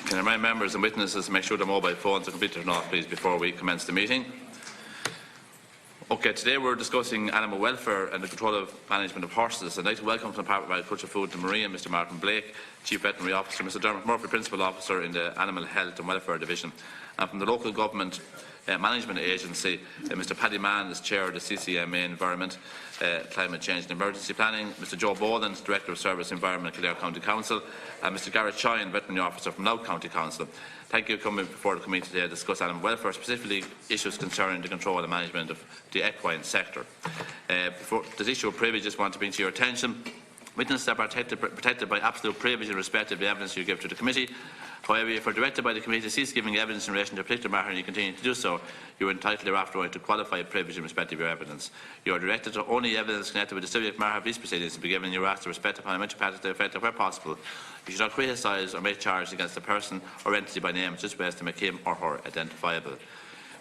Can I remind members and witnesses to make sure their mobile phones are completely turned off, please, before we commence the meeting. Okay, today we're discussing animal welfare and the control of management of horses. I'd like to welcome from the Department of Agriculture, Food and Marine Mr Martin Blake, Chief Veterinary Officer, Mr Dermot Murphy, Principal Officer in the Animal Health and Welfare Division, and from the Local Government Management Agency, Mr Paddy Mann is Chair of the CCMA Environment, Climate Change and Emergency Planning, Mr Joe Boland, Director of Service Environment, Kildare County Council, and Mr Gareth Chine, Veterinary Officer from Louth County Council. Thank you for coming before the committee today to discuss animal welfare, specifically issues concerning the control and management of the equine sector. Before this issue of privilege, I just want to bring to your attention witnesses are protected by absolute privilege in respect of the evidence you give to the committee. However, if you are directed by the committee to cease giving evidence in relation to a particular matter and you continue to do so, you are entitled thereafter to qualified privilege in respect of your evidence. You are directed to only evidence connected with the subject matter of these proceedings to be given. You are asked to respect the parliamentary practice to effect where possible. You should not criticise or make charges against a person or entity by name in such way as to make him or her identifiable.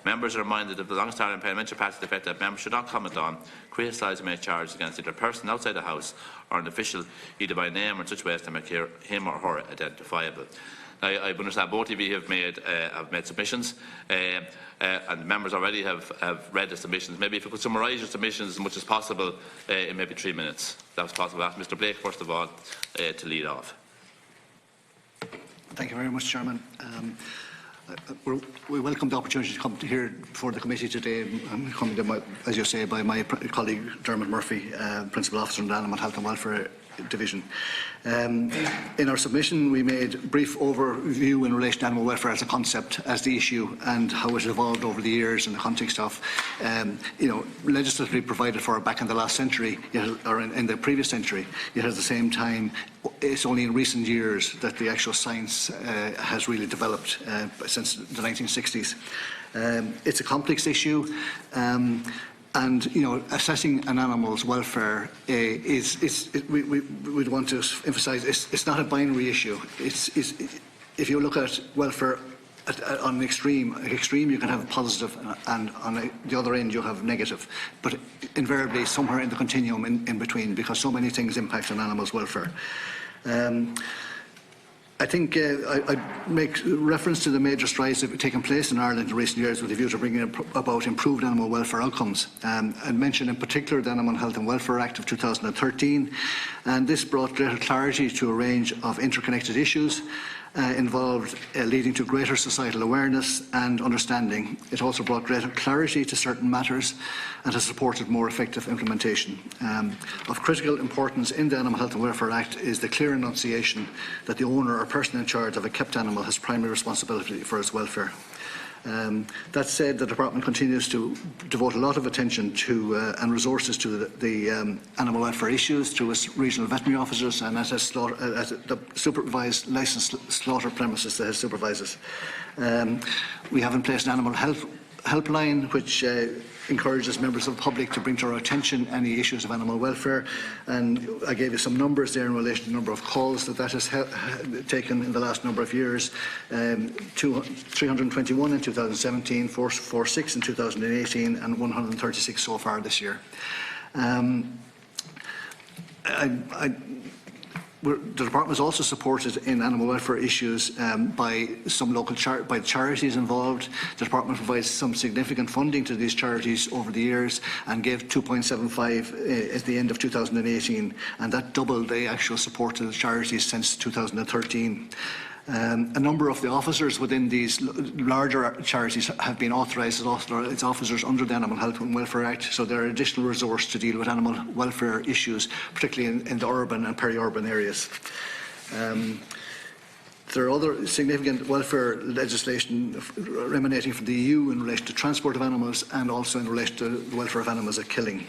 Members are reminded of the long-standing parliamentary practice to effect that members should not comment on, criticise or make charges against either a person outside the House or an official either by name or in such way as to make him or her identifiable. Now, I understand both of you have made submissions, and members already have read the submissions. Maybe if you could summarise your submissions as much as possible in maybe 3 minutes. That was possible. I'll ask Mr Blake, first of all, to lead off. Thank you very much, Chairman. We welcome the opportunity to come here before the committee today. I'm coming to as you say, by my colleague Dermot Murphy, Principal Officer in the Animal Health and Welfare Division. In our submission, we made a brief overview in relation to animal welfare as a concept, as the issue, and how it evolved over the years in the context of, legislatively provided for back in the last century, or in the previous century. Yet at the same time, it's only in recent years that the actual science has really developed since the 1960s. It's a complex issue. And assessing an animal's welfare we'd want to emphasise it's not a binary issue. If you look at welfare on an extreme you can have positive, and on the other end you have negative. But invariably somewhere in the continuum in between, because so many things impact on animals' welfare. I think I make reference to the major strides that have taken place in Ireland in recent years with a view to bringing about improved animal welfare outcomes. I'd mention in particular the Animal Health and Welfare Act of 2013, and this brought greater clarity to a range of interconnected issues involved, leading to greater societal awareness and understanding. It also brought greater clarity to certain matters and has supported more effective implementation. Of critical importance in the Animal Health and Welfare Act is the clear enunciation that the owner or person in charge of a kept animal has primary responsibility for its welfare. That said, the Department continues to devote a lot of attention to and resources to the animal welfare issues through its regional veterinary officers and as the supervised licensed slaughter premises that it supervises. We have in place an animal health helpline which encourages members of the public to bring to our attention any issues of animal welfare, and I gave you some numbers there in relation to the number of calls that has taken in the last number of years. 321 in 2017, 446 in 2018 and 136 so far this year. The Department is also supported in animal welfare issues by some local charities involved. The Department provides some significant funding to these charities over the years and gave 2.75 at the end of 2018, and that doubled the actual support to the charities since 2013. A number of the officers within these larger charities have been authorised as officers under the Animal Health and Welfare Act, so they're an additional resource to deal with animal welfare issues, particularly in the urban and peri-urban areas. There are other significant welfare legislation emanating from the EU in relation to transport of animals and also in relation to the welfare of animals at killing.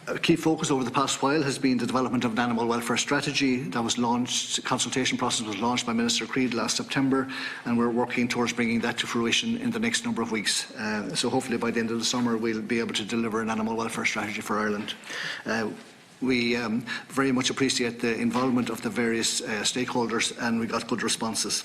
A key focus over the past while has been the development of an animal welfare strategy that was launched. The consultation process was launched by Minister Creed last September, and we're working towards bringing that to fruition in the next number of weeks. So hopefully by the end of the summer we'll be able to deliver an animal welfare strategy for Ireland. We very much appreciate the involvement of the various stakeholders, and we got good responses.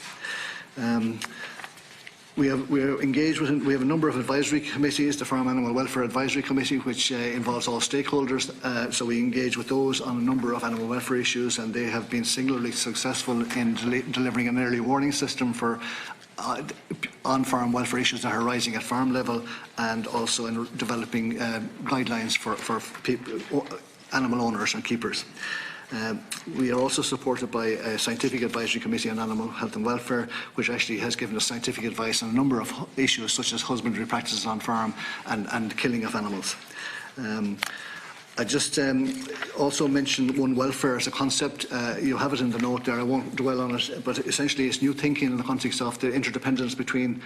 We are engaged with. We have a number of advisory committees. The Farm Animal Welfare Advisory Committee, which involves all stakeholders. So we engage with those on a number of animal welfare issues, and they have been singularly successful in delivering an early warning system for on-farm welfare issues that are arising at farm level, and also in developing guidelines for people, animal owners and keepers. We are also supported by a scientific advisory committee on animal health and welfare, which actually has given us scientific advice on a number of issues such as husbandry practices on farm and killing of animals. I just also mentioned one welfare as a concept. You have it in the note there. I won't dwell on it, but essentially it's new thinking in the context of the interdependence between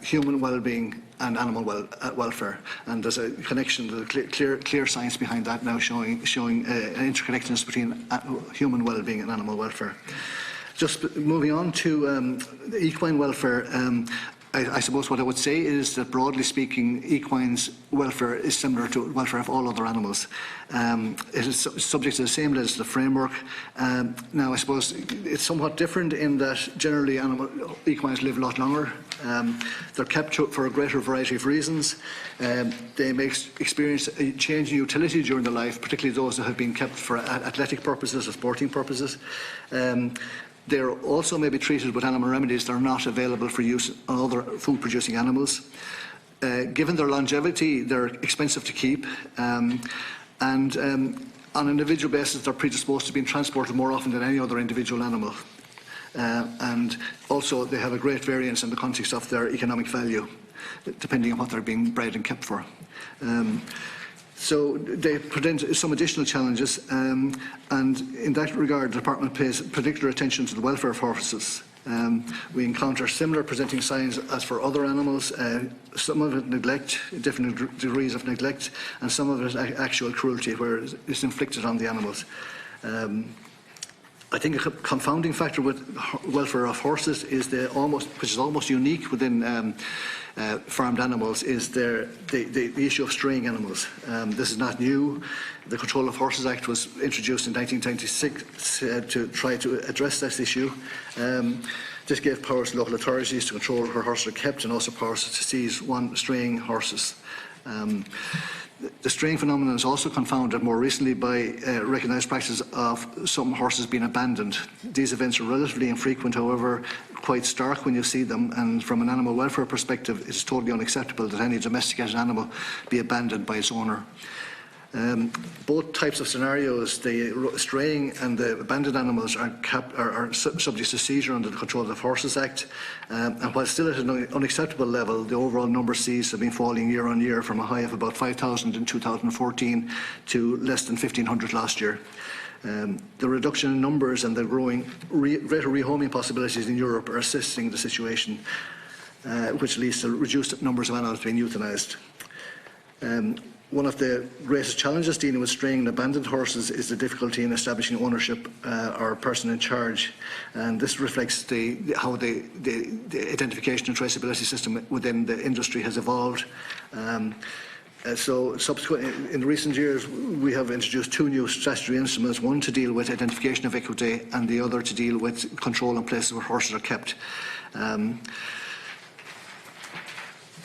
human well-being and animal welfare. And there's a connection, clear science behind that now, showing an interconnectedness between human well-being and animal welfare. Just moving on to equine welfare. I suppose what I would say is that, broadly speaking, equine's welfare is similar to welfare of all other animals. It is subject to the same legislative framework. Now, I suppose it's somewhat different in that generally equines live a lot longer. They're kept for a greater variety of reasons. They may experience a change in utility during their life, particularly those that have been kept for athletic purposes or sporting purposes. They also may be treated with animal remedies that are not available for use on other food-producing animals. Given their longevity, they're expensive to keep, and on an individual basis, they're predisposed to being transported more often than any other individual animal. And also, they have a great variance in the context of their economic value, depending on what they're being bred and kept for. So they present some additional challenges, and in that regard, the Department pays particular attention to the welfare of horses. We encounter similar presenting signs as for other animals, some of it neglect, different degrees of neglect, and some of it actual cruelty where it's inflicted on the animals. I think a confounding factor with welfare of horses is which is almost unique within farmed animals, is the issue of straying animals. This is not new. The Control of Horses Act was introduced in 1996 to try to address this issue. This gave powers to local authorities to control where horses are kept, and also powers to seize straying horses. The straying phenomenon is also confounded more recently by recognised practice of some horses being abandoned. These events are relatively infrequent, however, quite stark when you see them, and from an animal welfare perspective, it is totally unacceptable that any domesticated animal be abandoned by its owner. Both types of scenarios, the straying and the abandoned animals, are subject to seizure under the Control of Horses Act. And while still at an unacceptable level, the overall number seized have been falling year on year from a high of about 5,000 in 2014 to less than 1,500 last year. The reduction in numbers and the growing greater rehoming possibilities in Europe are assisting the situation, which leads to reduced numbers of animals being euthanised. One of the greatest challenges dealing with straying and abandoned horses is the difficulty in establishing ownership or person in charge, and this reflects how the identification and traceability system within the industry has evolved. So subsequently, in recent years, we have introduced two new statutory instruments, one to deal with identification of equity and the other to deal with control in places where horses are kept.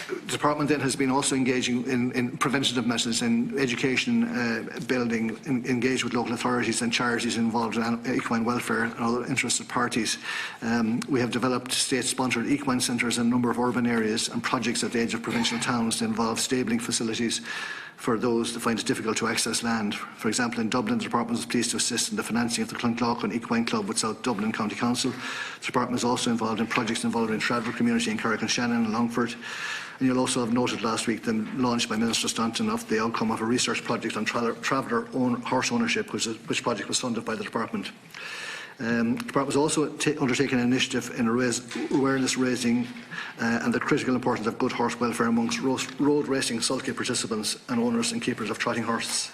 The Department then has been also engaging in preventative measures, in education, building, engaged with local authorities and charities involved in equine welfare and other interested parties. We have developed state-sponsored equine centres in a number of urban areas and projects at the edge of provincial towns to involve stabling facilities for those that find it difficult to access land. For example, in Dublin, the Department is pleased to assist in the financing of the Clondalkin Equine Club with South Dublin County Council. The Department is also involved in projects involving the Stradford community in Corcoran and Longford. And you'll also have noted last week the launch by Minister Staunton of the outcome of a research project on traveller horse ownership, which project was funded by the Department. The Department has also undertaken an initiative in awareness raising and the critical importance of good horse welfare amongst road racing sulky participants and owners and keepers of trotting horses.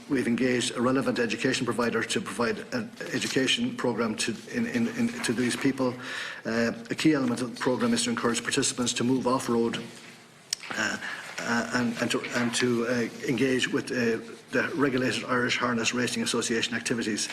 We've engaged a relevant education provider to provide an education programme to these people. A key element of the programme is to encourage participants to move off-road and to engage with the regulated Irish Harness Racing Association activities.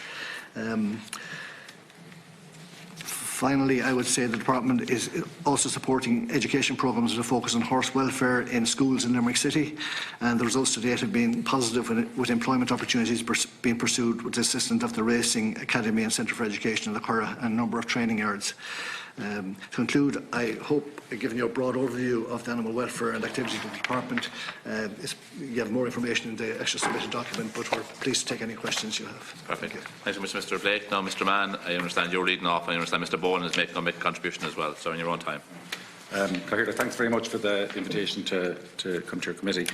Finally, I would say the department is also supporting education programmes with a focus on horse welfare in schools in Limerick City, and the results to date have been positive with employment opportunities being pursued with the assistance of the Racing Academy and Centre for Education in the Curragh and a number of training yards. To conclude, I hope I've given you a broad overview of the animal welfare and activities of the department. You have more information in the extra submitted document, but we're pleased to take any questions you have. Perfect. Thank you, Mr. Blake. Now, Mr. Mann, I understand you're leading off, and I understand Mr. Bowen is going to make a contribution as well, so in your own time. Cahill, thanks very much for the invitation to come to your committee.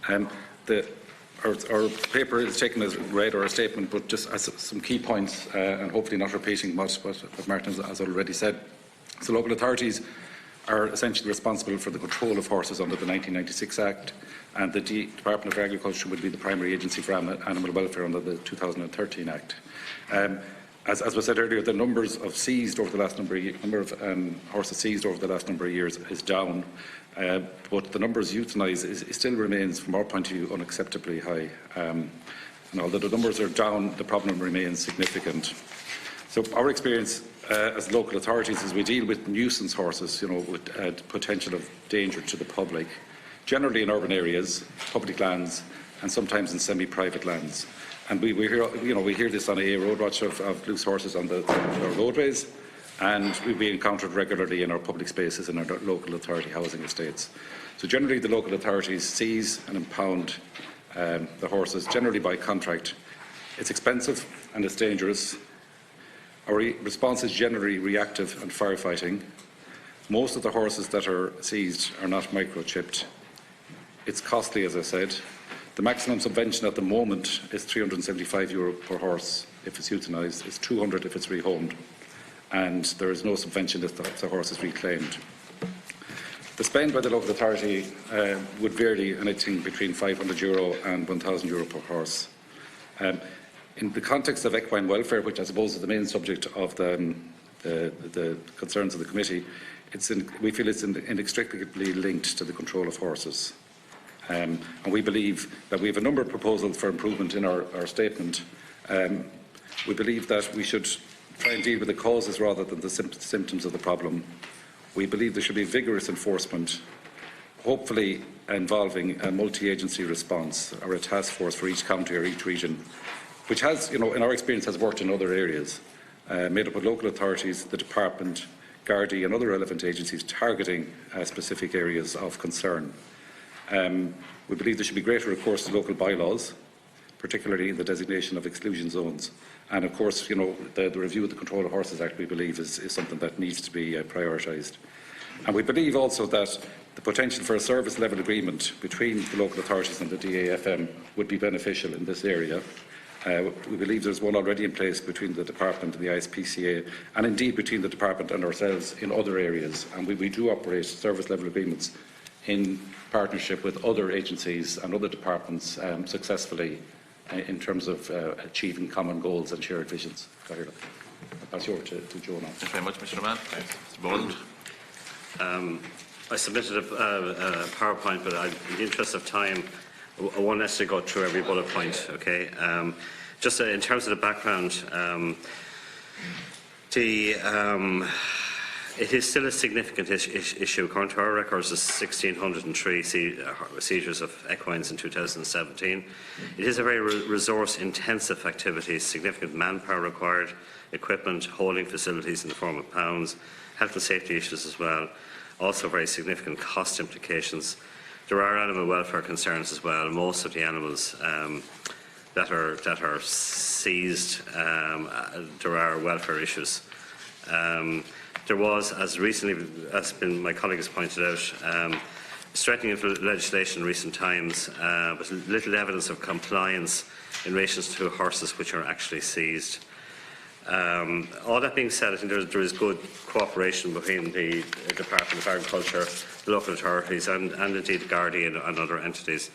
Our paper is taken as read, or a statement, but just as some key points, and hopefully not repeating what Martin has already said. So local authorities are essentially responsible for the control of horses under the 1996 Act, and the Department of Agriculture would be the primary agency for animal welfare under the 2013 Act. As was said earlier, the numbers of seized over the last horses seized over the last number of years is down, but the numbers euthanised still remains, from our point of view, unacceptably high. And although the numbers are down, the problem remains significant. So our experience as local authorities is we deal with nuisance horses, with potential of danger to the public, generally in urban areas, public lands, and sometimes in semi-private lands. And we hear this on a road watch of loose horses on our roadways, and we encountered regularly in our public spaces in our local authority housing estates. So generally the local authorities seize and impound the horses, generally by contract. It's expensive and it's dangerous. Our response is generally reactive and firefighting. Most of the horses that are seized are not microchipped. It's costly, as I said. The maximum subvention at the moment is €375 per horse if it's euthanised. It's €200 if it's rehomed. And there is no subvention if the horse is reclaimed. The spend by the local authority would vary anything between €500 and €1,000 per horse. In the context of equine welfare, which I suppose is the main subject of the concerns of the committee, we feel it's inextricably linked to the control of horses. And we believe that we have a number of proposals for improvement in our statement. We believe that we should try and deal with the causes rather than the symptoms of the problem. We believe there should be vigorous enforcement, hopefully involving a multi-agency response or a task force for each county or each region, which has, in our experience, has worked in other areas, made up of local authorities, the department, Gardaí and other relevant agencies targeting specific areas of concern. We believe there should be greater recourse to local bylaws, particularly in the designation of exclusion zones. And of course, the review of the Control of Horses Act, we believe, is something that needs to be prioritised. And we believe also that the potential for a service level agreement between the local authorities and the DAFM would be beneficial in this area. We believe there's one already in place between the department and the ISPCA, and indeed between the department and ourselves in other areas. And we do operate service level agreements in partnership with other agencies and other departments successfully in terms of achieving common goals and shared visions. I'll pass you over to Joe now. Thank you very much, Mr. Mann. Mr. Boland. I submitted a PowerPoint, but in the interest of time, I won't necessarily go through every bullet point. Okay. Just in terms of the background, it is still a significant issue. According to our records, there's 1,603 seizures of equines in 2017. It is a very resource-intensive activity, significant manpower required, equipment, holding facilities in the form of pounds, health and safety issues as well, also very significant cost implications. There are animal welfare concerns as well. Most of the animals that are seized, there are welfare issues. There was, as recently as my colleague has pointed out, strengthening of legislation in recent times, but little evidence of compliance in relation to horses which are actually seized. All that being said, I think there is good cooperation between the Department of Agriculture, the local authorities and indeed Gardaí and other entities.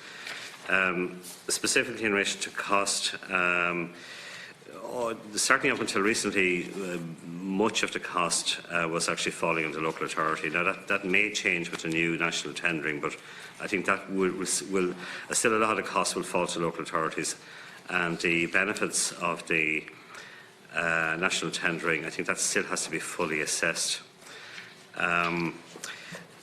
Specifically in relation to cost, certainly up until recently, much of the cost was actually falling on the local authority. Now that may change with the new national tendering, but I think that will still a lot of the costs will fall to local authorities, and the benefits of the national tendering, I think that still has to be fully assessed.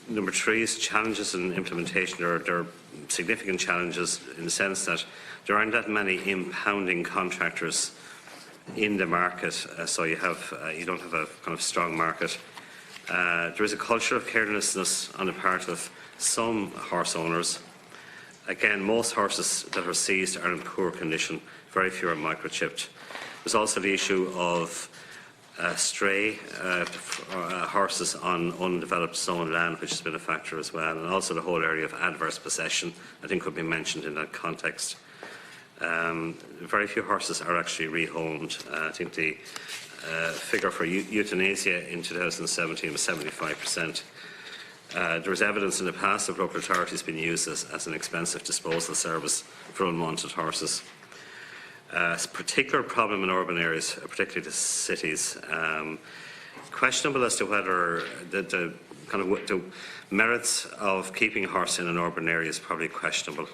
Number 3 is challenges in implementation. There are significant challenges in the sense that there aren't that many impounding contractors in the market, so you don't have a kind of strong market. There is a culture of carelessness on the part of some horse owners. Again, most horses that are seized are in poor condition. Very few are microchipped. There's also the issue of stray horses on undeveloped zone land, which has been a factor as well, and also the whole area of adverse possession, I think, could be mentioned in that context. Very few horses are actually rehomed. I think the figure for euthanasia in 2017 was 75%. There was evidence in the past of local authorities being used as an expensive disposal service for unwanted horses. It's a particular problem in urban areas, particularly the cities. Questionable as to whether the merits of keeping a horse in an urban area is probably questionable,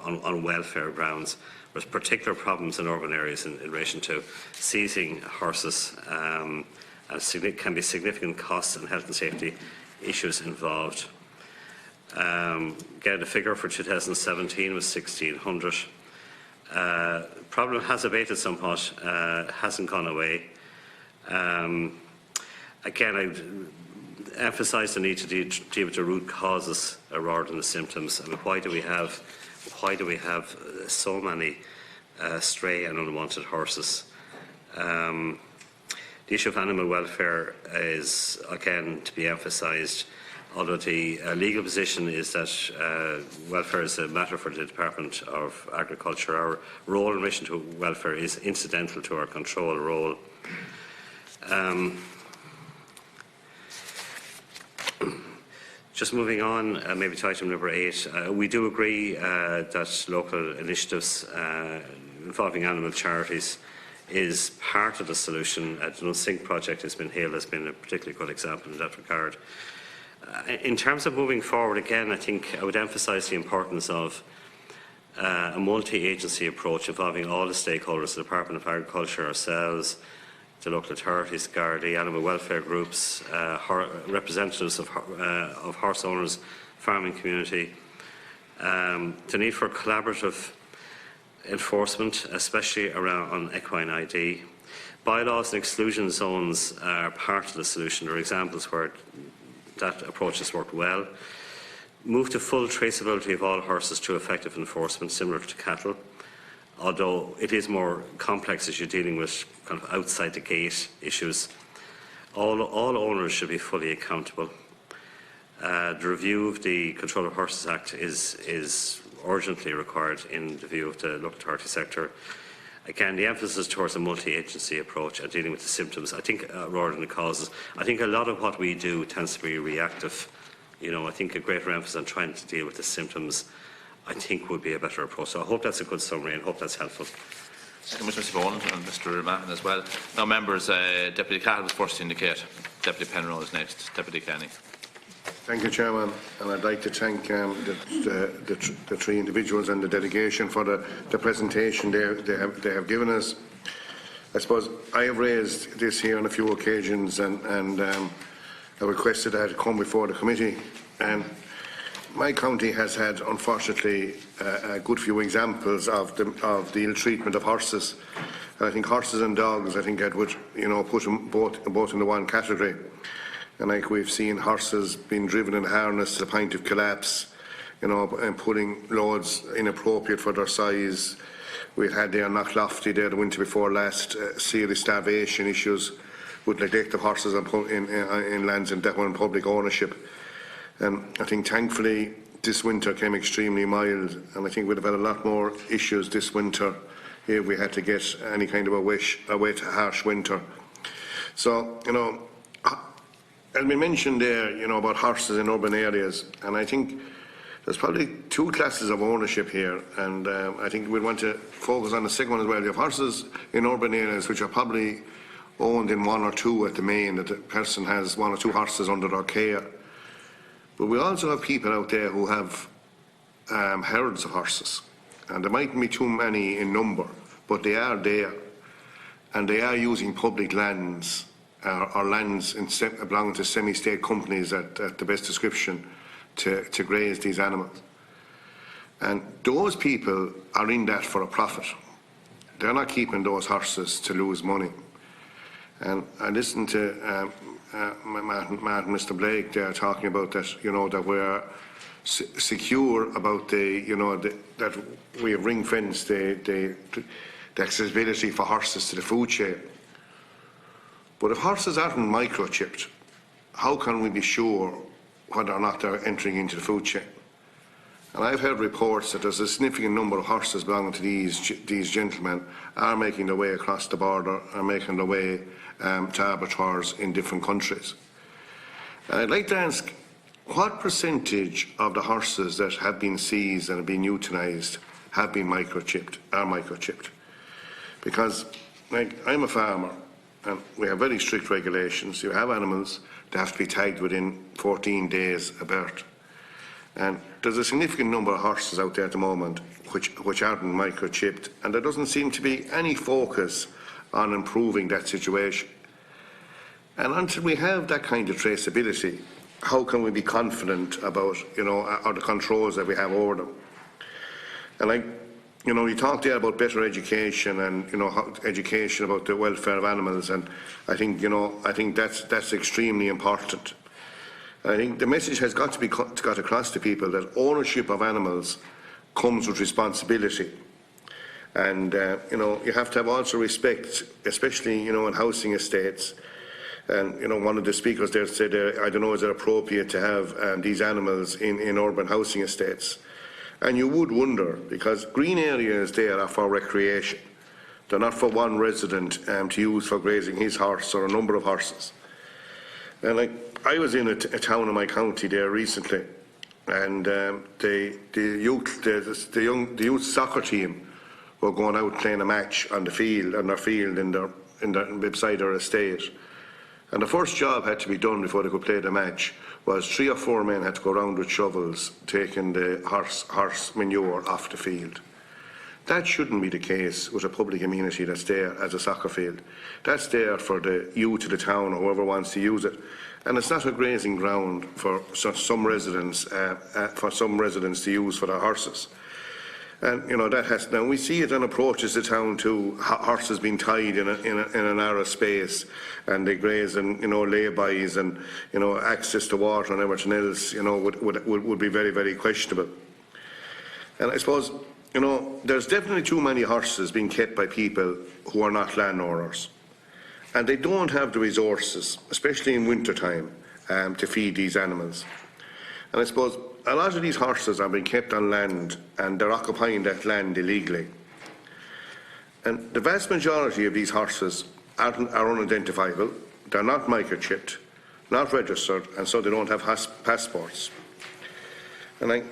on welfare grounds. There's particular problems in urban areas in relation to seizing horses, and can be significant costs and health and safety issues involved. Again, the figure for 2017 was 1,600. Problem has abated somewhat, hasn't gone away. Again, I emphasise the need to deal with the root causes rather than the symptoms. I mean, why do we have so many stray and unwanted horses? The issue of animal welfare is again to be emphasised. Although the legal position is that welfare is a matter for the Department of Agriculture, our role in relation to welfare is incidental to our control role. Just moving on, maybe to item number 8, we do agree that local initiatives involving animal charities is part of the solution. The Nunsink project has been hailed as being a particularly good example in that regard. In terms of moving forward, again, I think I would emphasise the importance of a multi-agency approach involving all the stakeholders, the Department of Agriculture, ourselves, the local authorities, Gardaí, animal welfare groups, representatives of horse owners, farming community. The need for collaborative enforcement, especially on equine ID. Bylaws and exclusion zones are part of the solution. There are examples where that approach has worked well. Move to full traceability of all horses through effective enforcement, similar to cattle, although it is more complex as you're dealing with kind of outside the gate issues. All owners should be fully accountable. The review of the Control of Horses Act is urgently required in the view of the local authority sector. Again, the emphasis towards a multi-agency approach and dealing with the symptoms, I think, rather than the causes. I think a lot of what we do tends to be reactive. I think a greater emphasis on trying to deal with the symptoms, I think, would be a better approach. So I hope that's a good summary and hope that's helpful. Thank you much, Mr. Bowen, and Mr. Mahon as well. Now, members, Deputy Cahill was first to indicate. Deputy Penrose next. Deputy Kenny. Thank you, Chairman, and I'd like to thank the 3 individuals and the delegation for the presentation they have given us. I suppose I have raised this here on a few occasions and I requested that it come before the committee. And my county has had, unfortunately, a good few examples of the ill treatment of horses. And I think horses and dogs, I think I would put them both in the one category. And like we've seen horses being driven in harness to the point of collapse, and putting loads inappropriate for their size. We had there Knocklofty there the winter before last, serious starvation issues with neglect of horses in lands and that were in public ownership. And I think thankfully this winter came extremely mild, and I think we'd have had a lot more issues this winter if we had to get any kind of a wet, harsh winter. So, as we mentioned there, about horses in urban areas, and I think there's probably 2 classes of ownership here, and I think we'd want to focus on the second one as well. You have horses in urban areas which are probably owned in 1 or 2 at the main, that the person has 1 or 2 horses under their care. But we also have people out there who have herds of horses, and there mightn't be too many in number, but they are there. and they are using public lands or lands belonging to semi-state companies at the best description to graze these animals. And those people are in that for a profit. They're not keeping those horses to lose money. And I listened to Martin, Mr. Blake there talking about that, that we're secure about that we have ring-fenced the accessibility for horses to the food chain. But if horses aren't microchipped, how can we be sure whether or not they're entering into the food chain? And I've heard reports that there's a significant number of horses belonging to these gentlemen are making their way across the border, are making their way to abattoirs in different countries. And I'd like to ask, what percentage of the horses that have been seized and have been euthanised have been microchipped, are microchipped? Because, I'm a farmer, and we have very strict regulations. You have animals that have to be tagged within 14 days of birth. And there's a significant number of horses out there at the moment which aren't microchipped, and there doesn't seem to be any focus on improving that situation. And until we have that kind of traceability, how can we be confident about, or the controls that we have over them? And you talked there about better education and, education about the welfare of animals, and I think that's extremely important. I think the message has got to be got across to people that ownership of animals comes with responsibility. And, you have to have also respect, especially, in housing estates. And, one of the speakers there said, I don't know, is it appropriate to have these animals in urban housing estates? And you would wonder, because green areas there are for recreation. They're not for one resident to use for grazing his horse or a number of horses. And I was in a town in my county there recently, and the youth soccer team were going out playing a match on their field beside their estate. And the first job had to be done before they could play the match was 3 or 4 men had to go around with shovels taking the horse manure off the field. That shouldn't be the case with a public amenity that's there as a soccer field. That's there for the youth of the town or whoever wants to use it. And it's not a grazing ground for some residents to use for their horses. And that has now we see it on approaches to town too. Horses being tied in a narrow space, and they graze, and lay-bys, and access to water and everything else. Would be very, very questionable. And I suppose there's definitely too many horses being kept by people who are not landowners, and they don't have the resources, especially in winter time, to feed these animals. And I suppose a lot of these horses are being kept on land, and they're occupying that land illegally. And the vast majority of these horses are unidentifiable. They're not microchipped, not registered, and so they don't have passports. And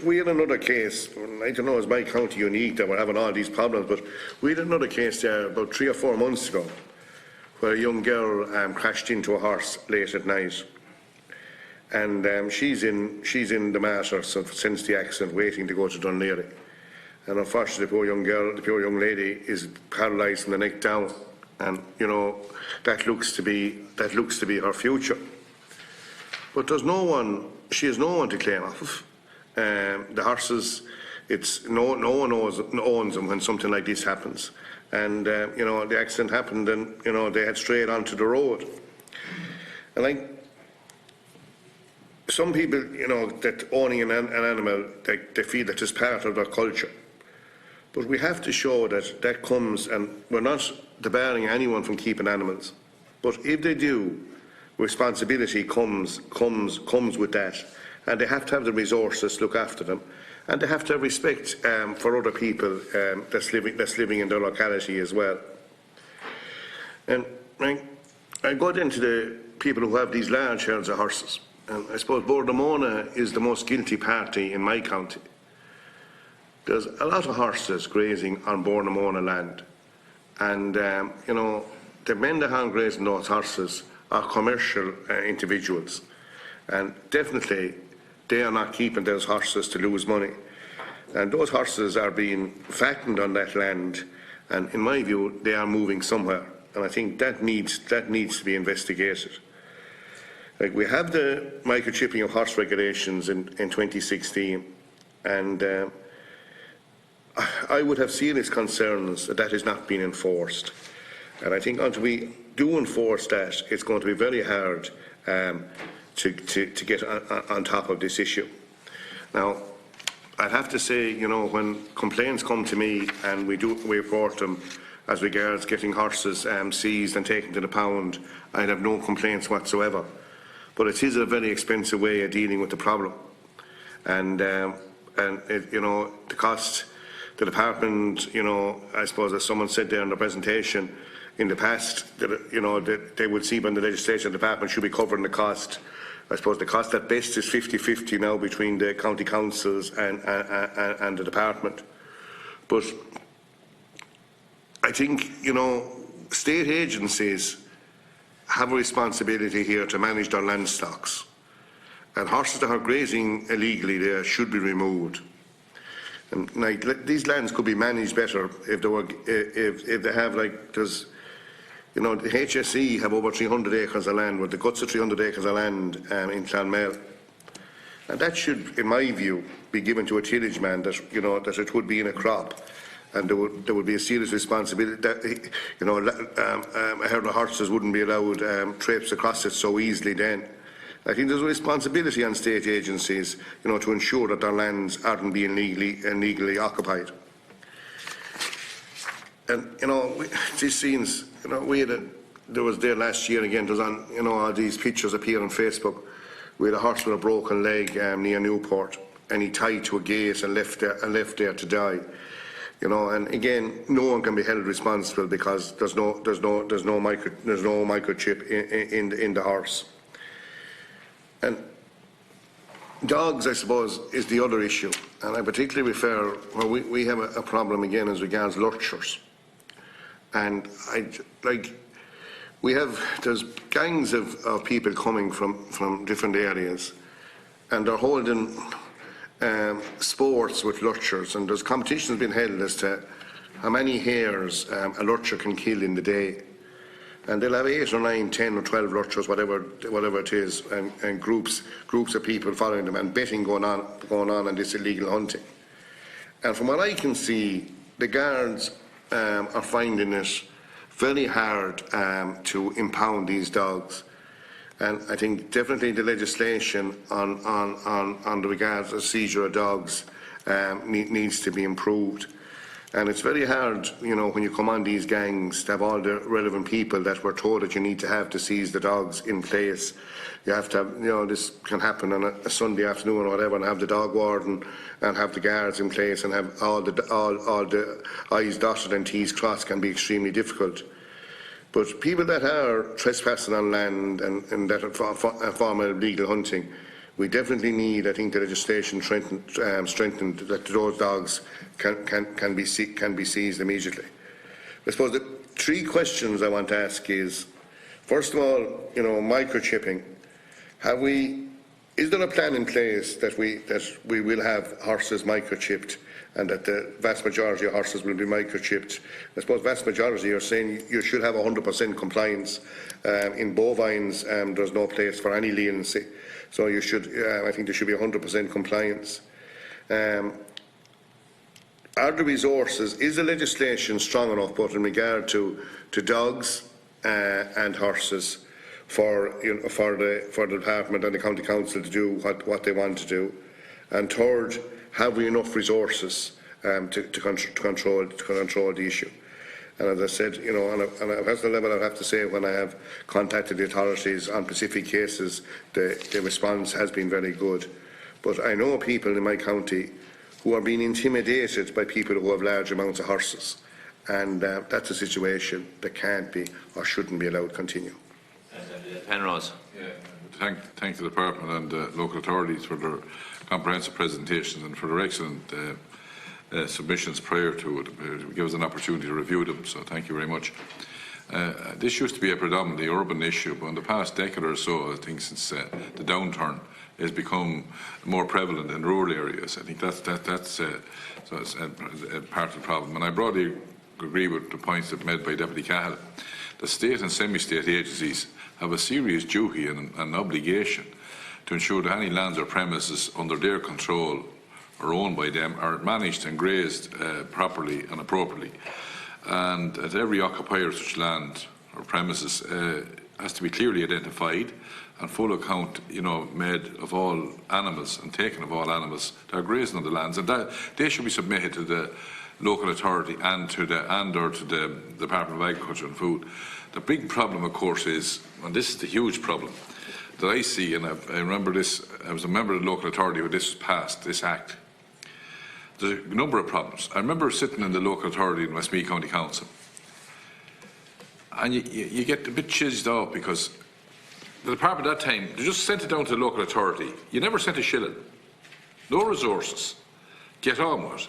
we had another case, I don't know, is my county unique that we're having all these problems, but we had another case there about 3 or 4 months ago where a young girl crashed into a horse late at night. And she's in the matter since the accident, waiting to go to Dunleary. And unfortunately, the poor young lady is paralysed from the neck down, and that looks to be her future. But she has no one to claim off of. The horses, no one owns them when something like this happens. And the accident happened, and they had strayed onto the road. And some people, that owning an animal, they feel that it's part of their culture. But we have to show that comes, and we're not debarring anyone from keeping animals. But if they do, responsibility comes with that. And they have to have the resources to look after them. And they have to have respect for other people that's living in their locality as well. And I got into the people who have these large herds of horses. And I suppose Bordamona is the most guilty party in my county. There's a lot of horses grazing on Bordamona land. And, the men that are grazing those horses are commercial individuals. And definitely, they are not keeping those horses to lose money. And those horses are being fattened on that land. And in my view, they are moving somewhere. and I think that needs to be investigated. Like, we have the microchipping of horse regulations in 2016, and I would have serious concerns that that has not been enforced. And I think until we do enforce that, it's going to be very hard to get on top of this issue. Now, I'd have to say, you know, when complaints come to me and we report them as regards getting horses seized and taken to the pound, I'd have no complaints whatsoever. But it is a very expensive way of dealing with the problem, and you know, the cost. The department, you know, I suppose, as someone said there in the presentation, in the past, that, you know, that they would see when the legislation department should be covering the cost. I suppose the cost at best is 50-50 now between the county councils and the department. But I think, you know, state agencies have a responsibility here to manage their land stocks, and horses that are grazing illegally there should be removed. And like, these lands could be managed better if they were, if they have, like, there's, you know, the HSE have over 300 acres of land, with the guts of 300 acres of land in Clonmel, and that should, in my view, be given to a tillage man that, you know, that it would be in a crop, and there would be a serious responsibility that, you know, a herd of horses wouldn't be allowed trips across it so easily then. I think there's a responsibility on state agencies, you know, to ensure that their lands aren't being illegally occupied. And, you know, these scenes, you know, there was there last year again, there was on, you know, all these pictures appear on Facebook. We had a horse with a broken leg near Newport, and he tied to a gate and left there to die. You know, and again, no one can be held responsible because there's no microchip in the horse. And dogs, I suppose, is the other issue, and I particularly refer, well, we have a problem again as regards lurchers, and there's gangs of people coming from different areas, and they're holding sports with lurchers, and there's competitions being held as to how many hares a lurcher can kill in the day. And they'll have 8 or 9, 10 or 12 lurchers, whatever it is, and groups of people following them, and betting going on this illegal hunting. And from what I can see, the guards are finding it very hard to impound these dogs. And I think definitely the legislation on the regards of seizure of dogs needs to be improved. And it's very hard, you know, when you come on these gangs, to have all the relevant people that were told that you need to have to seize the dogs in place. You have to have, you know, this can happen on a Sunday afternoon or whatever, and have the dog warden and have the guards in place, and have all the I's dotted and T's crossed can be extremely difficult. But people that are trespassing on land and that are a form of illegal hunting, we definitely need, I think, the legislation strengthened that those dogs can be seized immediately. I suppose the 3 questions I want to ask is, first of all, you know, microchipping. Is there a plan in place that we will have horses microchipped, and that the vast majority of horses will be microchipped? I suppose vast majority are saying you should have 100% compliance. In bovines, there's no place for any leniency. So you should, I think there should be 100% compliance. Are the resources, is the legislation strong enough, both in regard to dogs and horses, for the department and the county council to do what they want to do? And third, have we enough resources to control the issue? And as I said, you know, on a personal level, I have to say, when I have contacted the authorities on specific cases, the response has been very good. But I know people in my county who are being intimidated by people who have large amounts of horses, and that's a situation that can't be or shouldn't be allowed to continue. Penrose. Yeah, thank the department and local authorities for their comprehensive presentations and for their excellent submissions prior to it. Give us an opportunity to review them, so thank you very much. This used to be a predominantly urban issue, but in the past decade or so, I think since the downturn, has become more prevalent in rural areas. I think that's so it's part of the problem. And I broadly agree with the points that made by Deputy Cahill. the state and semi-state agencies have a serious duty and an obligation to ensure that any lands or premises under their control or owned by them are managed and grazed properly and appropriately, and that every occupier of such land or premises has to be clearly identified and full account, made of all animals and taken of all animals that are grazing on the lands, and that they should be submitted to the local authority and to the Department of Agriculture and Food. The big problem, of course, is, and this is the huge problem that I see, and I remember this. I was a member of the local authority when this was passed, this Act. There's a number of problems. I remember sitting in the local authority in Westmeath County Council, and you get a bit chizzed off because the department at that time, they just sent it down to the local authority. You never sent a shilling, no resources, get on with it.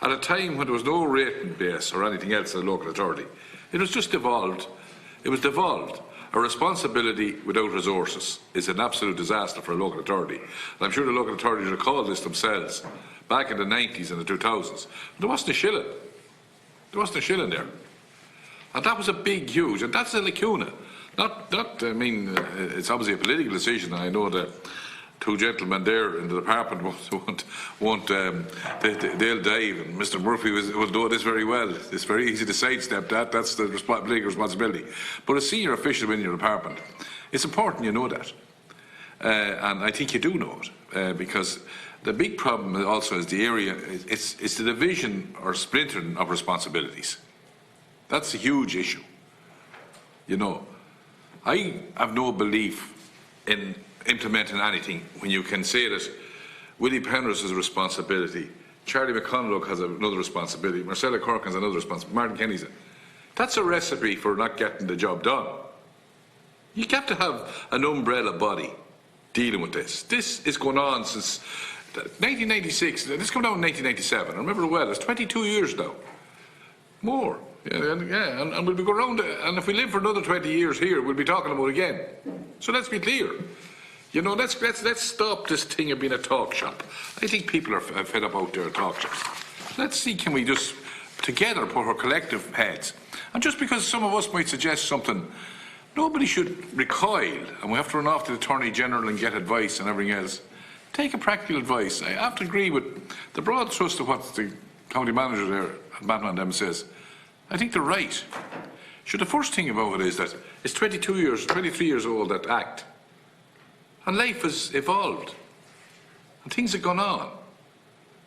At a time when there was no rating base or anything else in the local authority, it was just devolved. It was devolved. A responsibility without resources is an absolute disaster for a local authority. And I'm sure the local authorities recall this themselves back in the 90s and the 2000s. There wasn't a shilling. There wasn't a shilling there. And that was a big, huge, and that's a lacuna. It's obviously a political decision, and I know that two gentlemen there in the department they'll dive, and Mr. Murphy will know this very well. It's very easy to sidestep that. That's the political responsibility. But as senior official in your department, it's important you know that. And I think you do know it, because the big problem also is the area, it's the division or splintering of responsibilities. That's a huge issue. I have no belief in implementing anything when you can say that Willie Penrose has a responsibility, Charlie McConalogue has another responsibility, Marcella Corcoran has another responsibility, Martin Kenny's. That's a recipe for not getting the job done. You have to have an umbrella body dealing with this. This is going on since 1996. This came down in 1997. I remember it well. It's 22 years now. More. And we'll be going around, and if we live for another 20 years here, we'll be talking about it again. So let's be clear. Let's stop this thing of being a talk shop. I think people are fed up out there at talk shops. Let's see, can we just together put our collective heads? And just because some of us might suggest something, nobody should recoil, and we have to run off to the Attorney General and get advice and everything else. Take a practical advice. I have to agree with the broad thrust of what the county manager there at Batman says. I think they're right. Sure, the first thing about it is that it's 23 years old, that Act. And life has evolved. And things have gone on.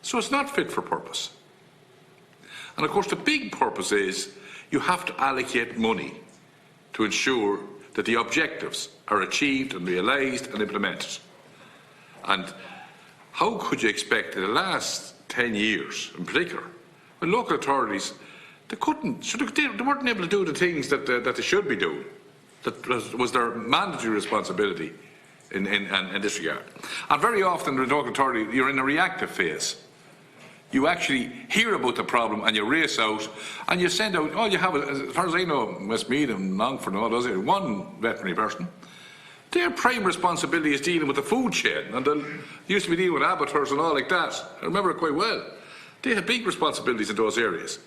So it's not fit for purpose. And of course the big purpose is you have to allocate money to ensure that the objectives are achieved and realised and implemented. And how could you expect in the last 10 years in particular, when local authorities they weren't able to do the things that they should be doing. That was their mandatory responsibility in this regard. And very often in the local authority, you're in a reactive phase. You actually hear about the problem and you race out and you send out, all you have, as far as I know, Westmeath and Longford and all those, one veterinary person. Their prime responsibility is dealing with the food chain, and they used to be dealing with abattoirs and all like that. I remember it quite well. They had big responsibilities in those areas.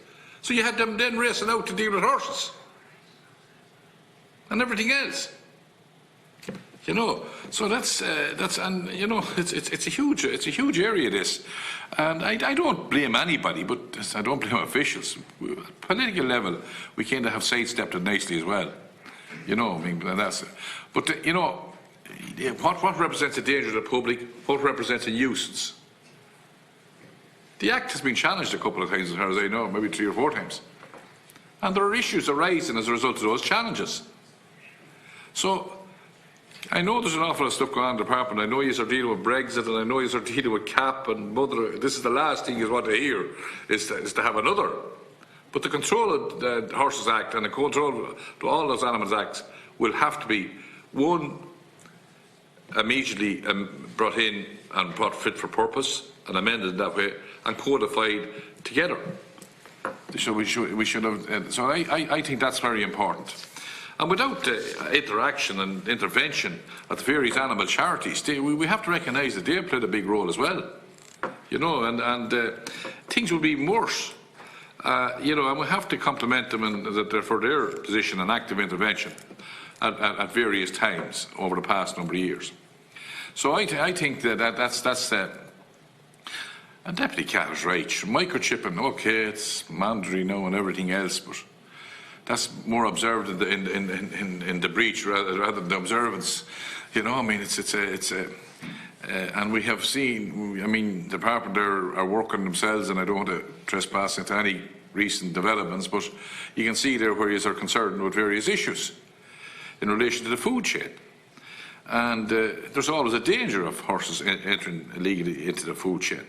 So you had them then racing out to deal with horses and everything else. So that's and it's a huge area, this, and I don't blame anybody, but I don't blame officials. At political level, we kind of have sidestepped it nicely as well. That's. But what represents a danger to the public? What represents a nuisance? The Act has been challenged a couple of times, as far as I know, maybe 3 or 4 times. And there are issues arising as a result of those challenges. So, I know there's an awful lot of stuff going on in the department. I know you are dealing with Brexit, and I know you are dealing with CAP and Mother. This is the last thing you want to hear, is to have another. But the Control of the Horses Act and the control of all those animals acts will have to be, one, immediately brought in and brought fit for purpose and amended that way and codified together. So we should have. So I think that's very important. And without interaction and intervention at the various animal charities, we have to recognise that they have played a big role as well. And things will be worse. You know, and we have to compliment them for their position on active intervention at various times over the past number of years. So I think that's and Deputy Cahill's right. Microchipping, okay, it's mandatory now and everything else, but that's more observed in the breach rather than the observance. You know, I mean, and we have seen, I mean, the department are working themselves, and I don't want to trespass into any recent developments, but you can see there where you are concerned with various issues in relation to the food chain. And there's always a danger of horses entering illegally into the food chain,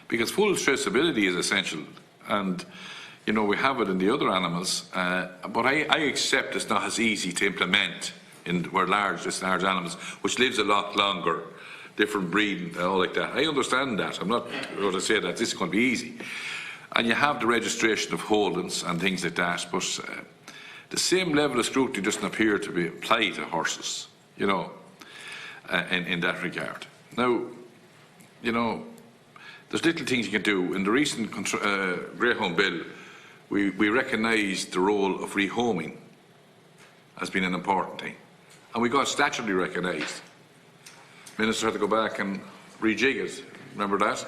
because full traceability is essential, and you know we have it in the other animals, but I accept it's not as easy to implement in where large animals, which lives a lot longer, different breed and all like that. I understand that. I'm not going to say that this is going to be easy, and you have the registration of holdings and things like that, but the same level of scrutiny doesn't appear to be applied to horses, you know, in that regard. Now, you know, there's little things you can do. In the recent Greyhound Bill, we recognised the role of rehoming as being an important thing, and we got statutorily recognised. Minister had to go back and rejig it, remember that?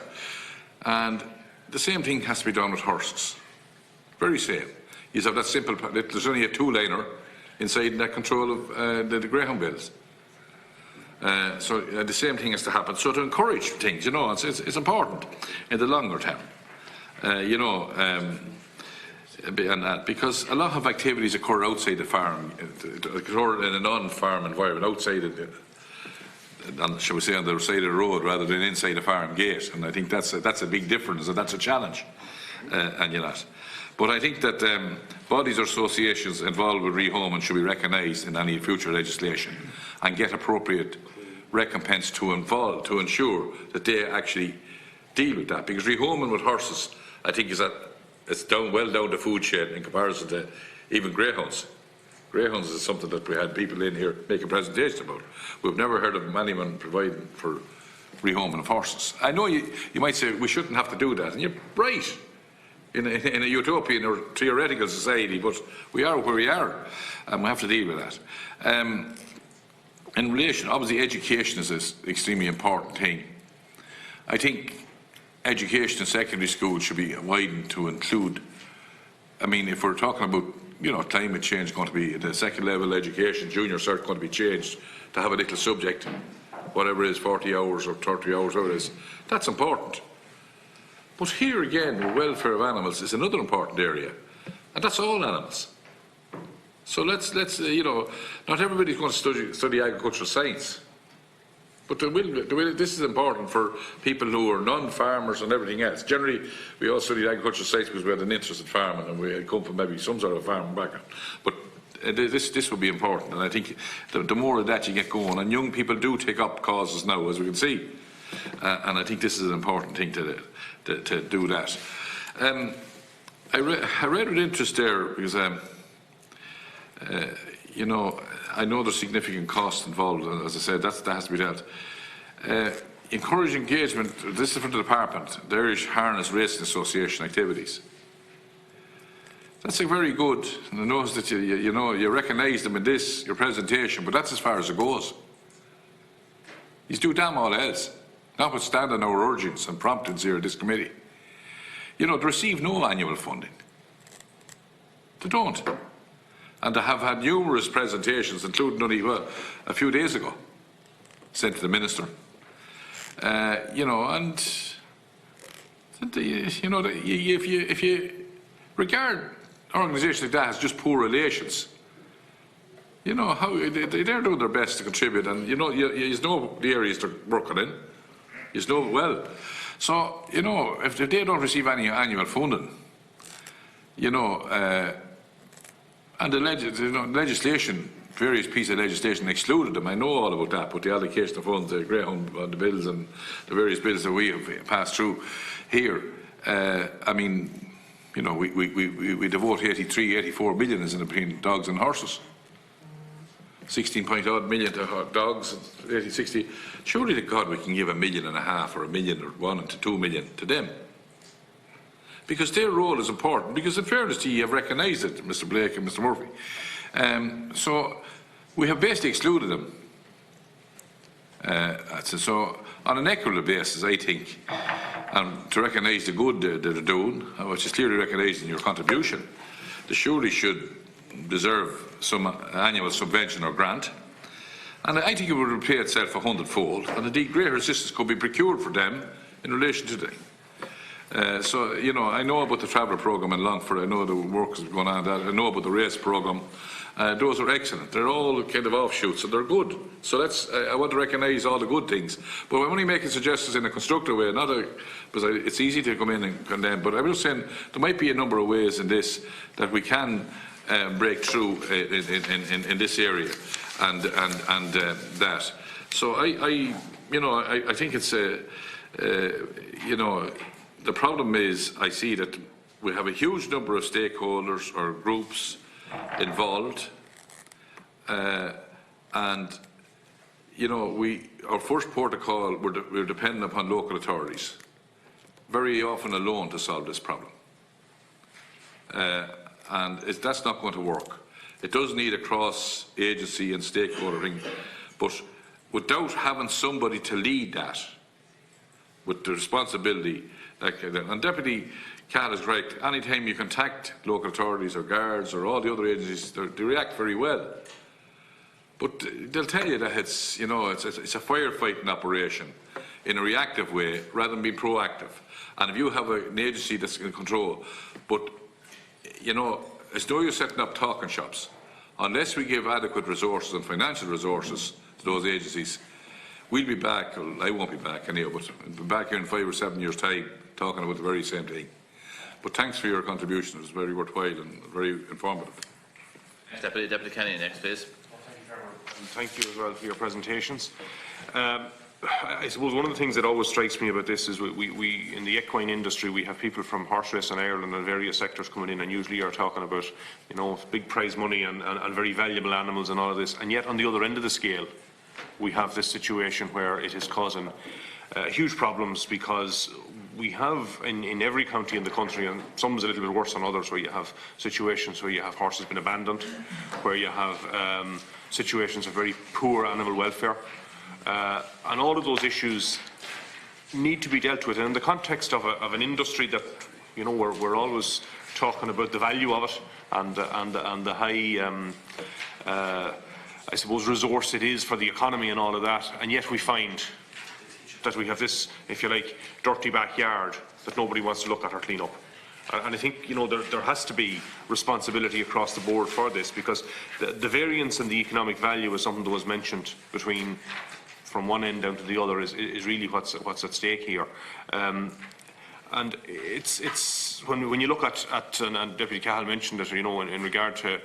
And the same thing has to be done with horses. Very same. You have that simple, there's only a two-liner inside that control of the Greyhound Bills. So the same thing has to happen. So to encourage things, you know, it's important in the longer term, you know, and that, because a lot of activities occur outside the farm, occur in a non-farm environment, outside shall we say, on the side of the road rather than inside a farm gate, and I think that's a big difference, and that's a challenge, and you know. But I think that bodies or associations involved with rehoming should be recognised in any future legislation and get appropriate recompense to ensure that they actually deal with that. Because rehoming with horses, I think, it's well down the food chain in comparison to even greyhounds. Greyhounds is something that we had people in here make a presentation about. We've never heard of anyone providing for rehoming of horses. I know you might say we shouldn't have to do that, and you're right. In a utopian or theoretical society, but we are where we are, and we have to deal with that. In relation, obviously, education is an extremely important thing. I think education in secondary school should be widened to include, I mean, if we're talking about, you know, climate change going to be the second level education, junior cert going to be changed to have a little subject, whatever it is, 40 hours or 30 hours, whatever it is, that's important. But here again, the welfare of animals is another important area, and that's all animals. So let's you know, not everybody's going to study agricultural science, but this is important for people who are non-farmers and everything else. Generally, we all studied agricultural science because we had an interest in farming, and we come from maybe some sort of farming background. But this will be important, and I think the more of that you get going, and young people do take up causes now, as we can see, and I think this is an important thing to do that. I read with interest there because, you know, I know there's significant costs involved, and as I said, that has to be dealt. Encourage engagement, this is from the department, the Irish Harness Racing Association activities. That's a very good, and I know that you know, you recognise them in this, your presentation, but that's as far as it goes. You do damn all else, notwithstanding our urgings and promptings here at this committee. You know, they receive no annual funding. They don't. And they have had numerous presentations, including only a few days ago, sent to the Minister. You know, and you know, if you regard organisations like that as just poor relations, you know, how they're doing their best to contribute, and you know, you know the areas they're working in, you know it well. So, you know, if they don't receive any annual funding, you know, and the legislation, various pieces of legislation excluded them. I know all about that, but the allocation of funds, the Greyhound the bills and the various bills that we have passed through here, I mean, you know, we devote 84 million is in between dogs and horses. 16-point-odd million to dogs, 60. Surely to God we can give £1.5 million or £1 to £2 million to them. because their role is important, because in fairness to you have recognised it, Mr Blake and Mr Murphy. So we have basically excluded them. So on an equitable basis, I think, and to recognise the good that they're doing, which is clearly recognised in your contribution, they surely should deserve some annual subvention or grant. And I think it would repay itself 100-fold, and indeed greater assistance could be procured for them in relation to them. So, you know, I know about the traveller programme in Longford, I know the work is going on that, I know about the race programme. Those are excellent. They're all kind of offshoots, and they're good. So I want to recognise all the good things. But I'm only making suggestions in a constructive way, because it's easy to come in and condemn. But I will say there might be a number of ways in this that we can break through in this area, and that. So I think it's the problem is I see that we have a huge number of stakeholders or groups involved, and our first port of call we're dependent upon local authorities, very often alone, to solve this problem, and that's not going to work. It does need a cross-agency and stakeholder thing, but without having somebody to lead that with the responsibility, and Deputy Cahill is correct. Any time you contact local authorities or guards or all the other agencies, they react very well. But they'll tell you that it's a firefighting operation in a reactive way rather than being proactive. And if you have an agency that's in control, but it's no use setting up talking shops unless we give adequate resources and financial resources to those agencies. We'll be back. Well, I won't be back anyway, but we'll be back here in 5 or 7 years' time talking about the very same thing. But thanks for your contribution. It was very worthwhile and very informative. Deputy Kenny, next, please. Thank you as well for your presentations. I suppose one of the things that always strikes me about this is we in the equine industry, we have people from horse racing Ireland and various sectors coming in, and usually are talking about big prize money and very valuable animals and all of this, and yet on the other end of the scale we have this situation where it is causing huge problems, because we have in every county in the country, and some is a little bit worse than others, where you have situations where you have horses being abandoned, where you have situations of very poor animal welfare, and all of those issues need to be dealt with. And in the context of an industry that we're always talking about the value of it and the high I suppose resource it is for the economy and all of that, and yet we find that we have this, if you like, dirty backyard that nobody wants to look at or clean up. And I think there has to be responsibility across the board for this, because the variance in the economic value is something that was mentioned from one end down to the other is really what's at stake here. And it's when you look at and Deputy Cahill mentioned it, in regard to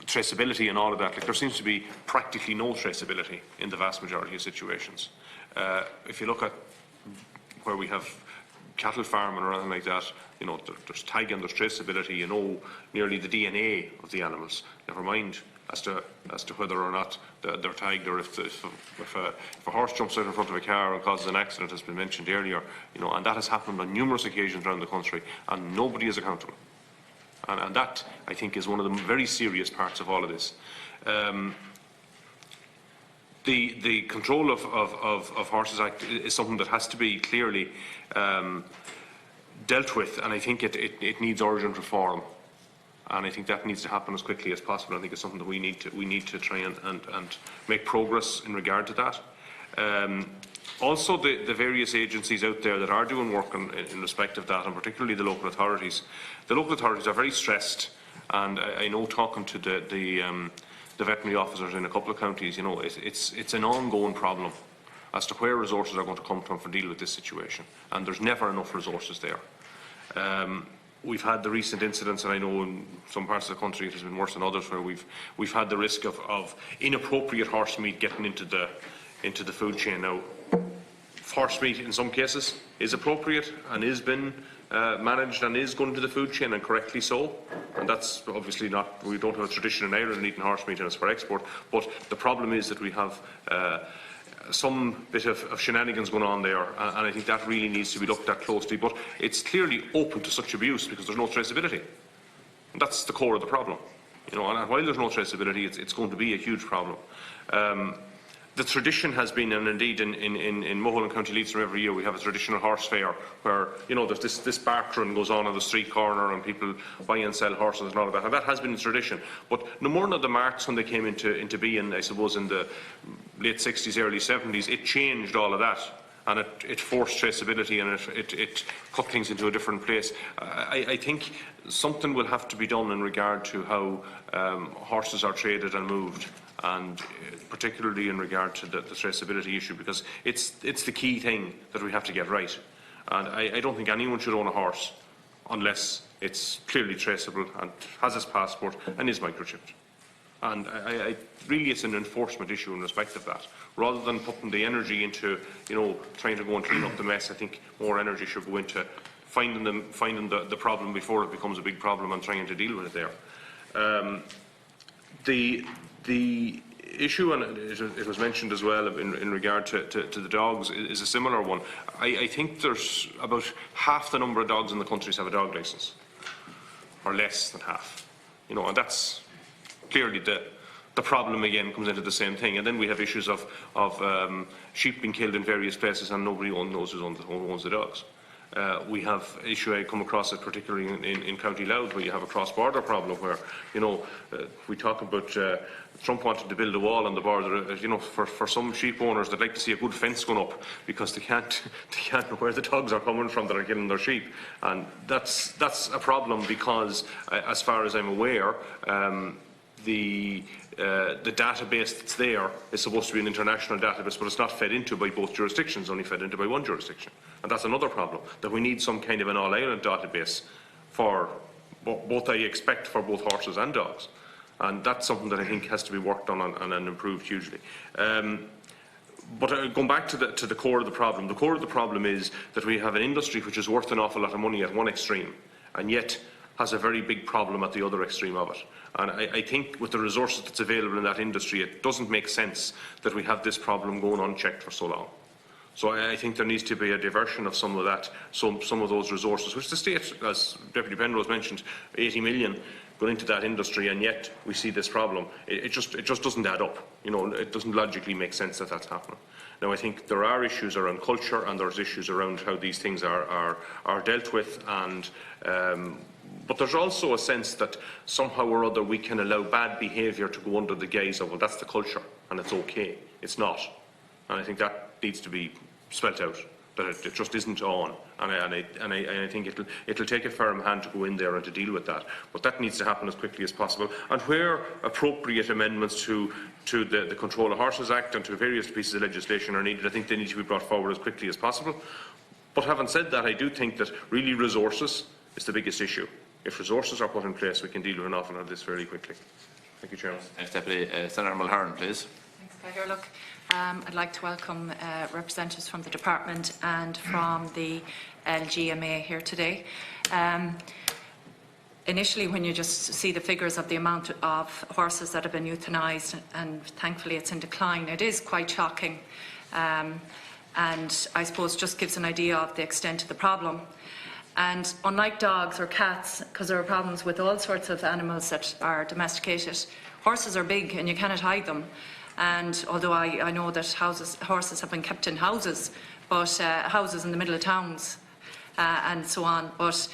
traceability and all of that, there seems to be practically no traceability in the vast majority of situations. If you look at where we have cattle farming or anything like that, there's tagging, there's traceability, nearly the DNA of the animals. Never mind as to whether or not they're tagged, or if a horse jumps out in front of a car and causes an accident, has been mentioned earlier, and that has happened on numerous occasions around the country, and nobody is accountable. And that, I think, is one of the very serious parts of all of this. The Control of Horses Act is something that has to be clearly dealt with, and I think it needs urgent reform. And I think that needs to happen as quickly as possible. I think it's something that we need to try and make progress in regard to that. Also, the various agencies out there that are doing work in respect of that, and particularly the local authorities. The local authorities are very stressed, and I know, talking to the veterinary officers in a couple of counties, it's an ongoing problem as to where resources are going to come from for dealing with this situation, and there's never enough resources there. We've had the recent incidents, and I know in some parts of the country it has been worse than others, where we've had the risk of inappropriate horse meat getting into the food chain. Now, horse meat in some cases is appropriate and is been managed and is going to the food chain, and correctly so. And that's obviously not, we don't have a tradition in Ireland in eating horse meat and it's for export. But the problem is that we have some bit of shenanigans going on there, and I think that really needs to be looked at closely. But it's clearly open to such abuse because there's no traceability. And that's the core of the problem. And while there's no traceability, it's going to be a huge problem. The tradition has been, and indeed in Mulherin County Leitrim every year we have a traditional horse fair where there's this bartering goes on the street corner and people buy and sell horses and all of that, and that has been a tradition. But no more than the marks when they came into being, I suppose, in the late 60s, early 70s, it changed all of that. And it forced traceability and it cut things into a different place. I think something will have to be done in regard to how horses are traded and moved, and particularly in regard to the traceability issue, because it's the key thing that we have to get right. And I don't think anyone should own a horse unless it's clearly traceable and has its passport and is microchipped. And really it's an enforcement issue in respect of that. Rather than putting the energy into, trying to go and clean up the mess, I think more energy should go into finding the problem before it becomes a big problem and trying to deal with it there. The issue, and it was mentioned as well in regard to the dogs, is a similar one. I think there's about half the number of dogs in the country have a dog licence, or less than half. And that's clearly the problem again comes into the same thing. And then we have issues of sheep being killed in various places and nobody knows who owns the dogs. We have issue, I come across it particularly in County Louth, where you have a cross-border problem where, we talk about Trump wanted to build a wall on the border. For some sheep owners, they'd like to see a good fence going up because they can't know where the dogs are coming from that are killing their sheep. And that's a problem because, as far as I'm aware, the database that's there is supposed to be an international database, but it's not fed into by both jurisdictions, only fed into by one jurisdiction. And that's another problem, that we need some kind of an all-Ireland database for both, I expect, for both horses and dogs. And that's something that I think has to be worked on and improved hugely. But going back to the core of the problem is that we have an industry which is worth an awful lot of money at one extreme, and yet has a very big problem at the other extreme of it. And I think with the resources that's available in that industry, it doesn't make sense that we have this problem going unchecked for so long. So I think there needs to be a diversion of some of that, some of those resources, which the state, as Deputy Penrose mentioned, 80 million going into that industry, and yet we see this problem. It just doesn't add up. It doesn't logically make sense that that's happening. Now, I think there are issues around culture, and there's issues around how these things are dealt with, and but there's also a sense that somehow or other we can allow bad behaviour to go under the guise of, well, that's the culture and it's okay. It's not. And I think that needs to be spelt out, that it just isn't on. And I think it'll take a firm hand to go in there and to deal with that. But that needs to happen as quickly as possible. And where appropriate amendments to the Control of Horses Act and to various pieces of legislation are needed, I think they need to be brought forward as quickly as possible. But having said that, I do think that really resources is the biggest issue. If resources are put in place, we can deal with an awful lot of this fairly quickly. Thank you, Chairman. Next Deputy, Senator Mulherin, please. Thanks, Cahill. Look, I'd like to welcome representatives from the Department and from the LGMA here today. Initially, when you just see the figures of the amount of horses that have been euthanised, and thankfully it's in decline, it is quite shocking. And I suppose just gives an idea of the extent of the problem. And unlike dogs or cats, because there are problems with all sorts of animals that are domesticated, horses are big and you cannot hide them. And although I know that horses have been kept in houses, but houses in the middle of towns and so on, but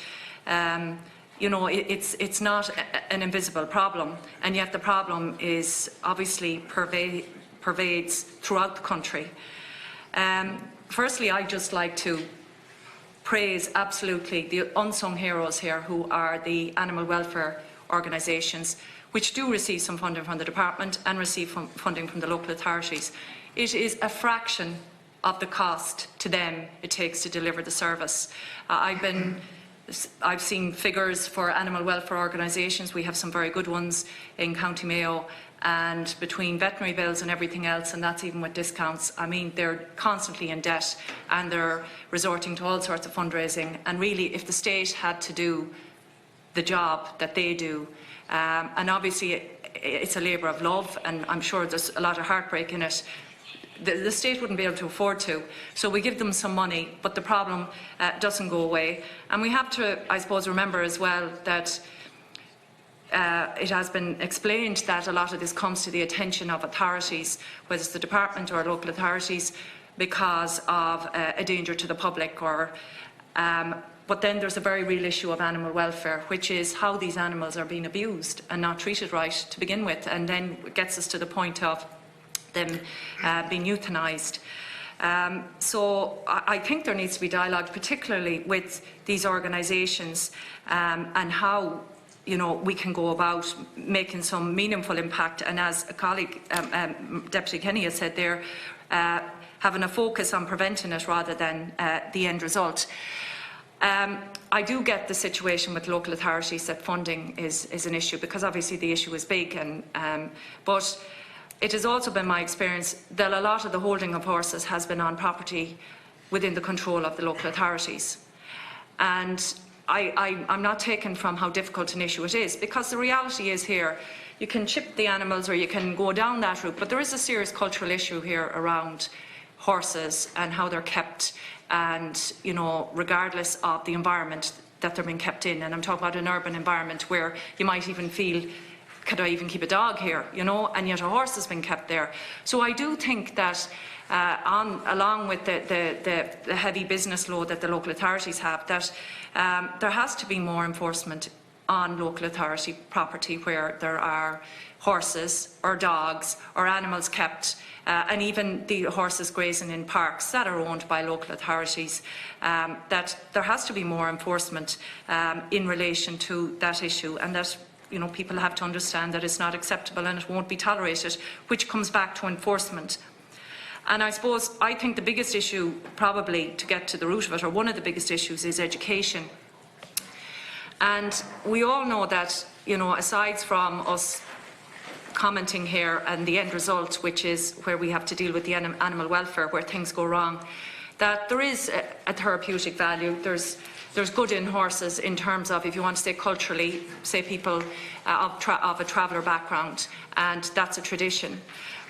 it's not an invisible problem, and yet the problem is obviously pervades throughout the country. Firstly, I'd just like to praise absolutely the unsung heroes here, who are the animal welfare organisations, which do receive some funding from the Department and receive funding from the local authorities. It is a fraction of the cost to them it takes to deliver the service. I've seen figures for animal welfare organisations. We have some very good ones in County Mayo, and between veterinary bills and everything else, and that's even with discounts, I mean, they're constantly in debt and they're resorting to all sorts of fundraising. And really, if the state had to do the job that they do, and obviously it's a labour of love, and I'm sure there's a lot of heartbreak in it, the state wouldn't be able to afford to. So we give them some money, but the problem doesn't go away. And we have to, I suppose, remember as well that it has been explained that a lot of this comes to the attention of authorities, whether it's the department or local authorities, because of a danger to the public. But then there's a very real issue of animal welfare, which is how these animals are being abused and not treated right to begin with, and then it gets us to the point of them being euthanised. So I think there needs to be dialogue, particularly with these organisations, and how we can go about making some meaningful impact. And as a colleague, Deputy Kenny, has said there, having a focus on preventing it rather than the end result. I do get the situation with local authorities that funding is an issue, because obviously the issue is big, but it has also been my experience that a lot of the holding of horses has been on property within the control of the local authorities. And I'm not taken from how difficult an issue it is, because the reality is here, you can chip the animals or you can go down that route, but there is a serious cultural issue here around horses and how they're kept, and regardless of the environment that they're being kept in. And I'm talking about an urban environment where you might even feel, could I even keep a dog here, and yet a horse has been kept there. So I do think that along with the heavy business load that the local authorities have, that there has to be more enforcement on local authority property where there are horses or dogs or animals kept, and even the horses grazing in parks that are owned by local authorities, that there has to be more enforcement in relation to that issue, and that people have to understand that it's not acceptable and it won't be tolerated, which comes back to enforcement. And I think the biggest issue, probably to get to the root of it, or one of the biggest issues, is education. And we all know that, aside from us commenting here and the end result, which is where we have to deal with the animal welfare, where things go wrong, that there is a therapeutic value. There's good in horses in terms of, if you want to say culturally, say people of a traveller background, and that's a tradition.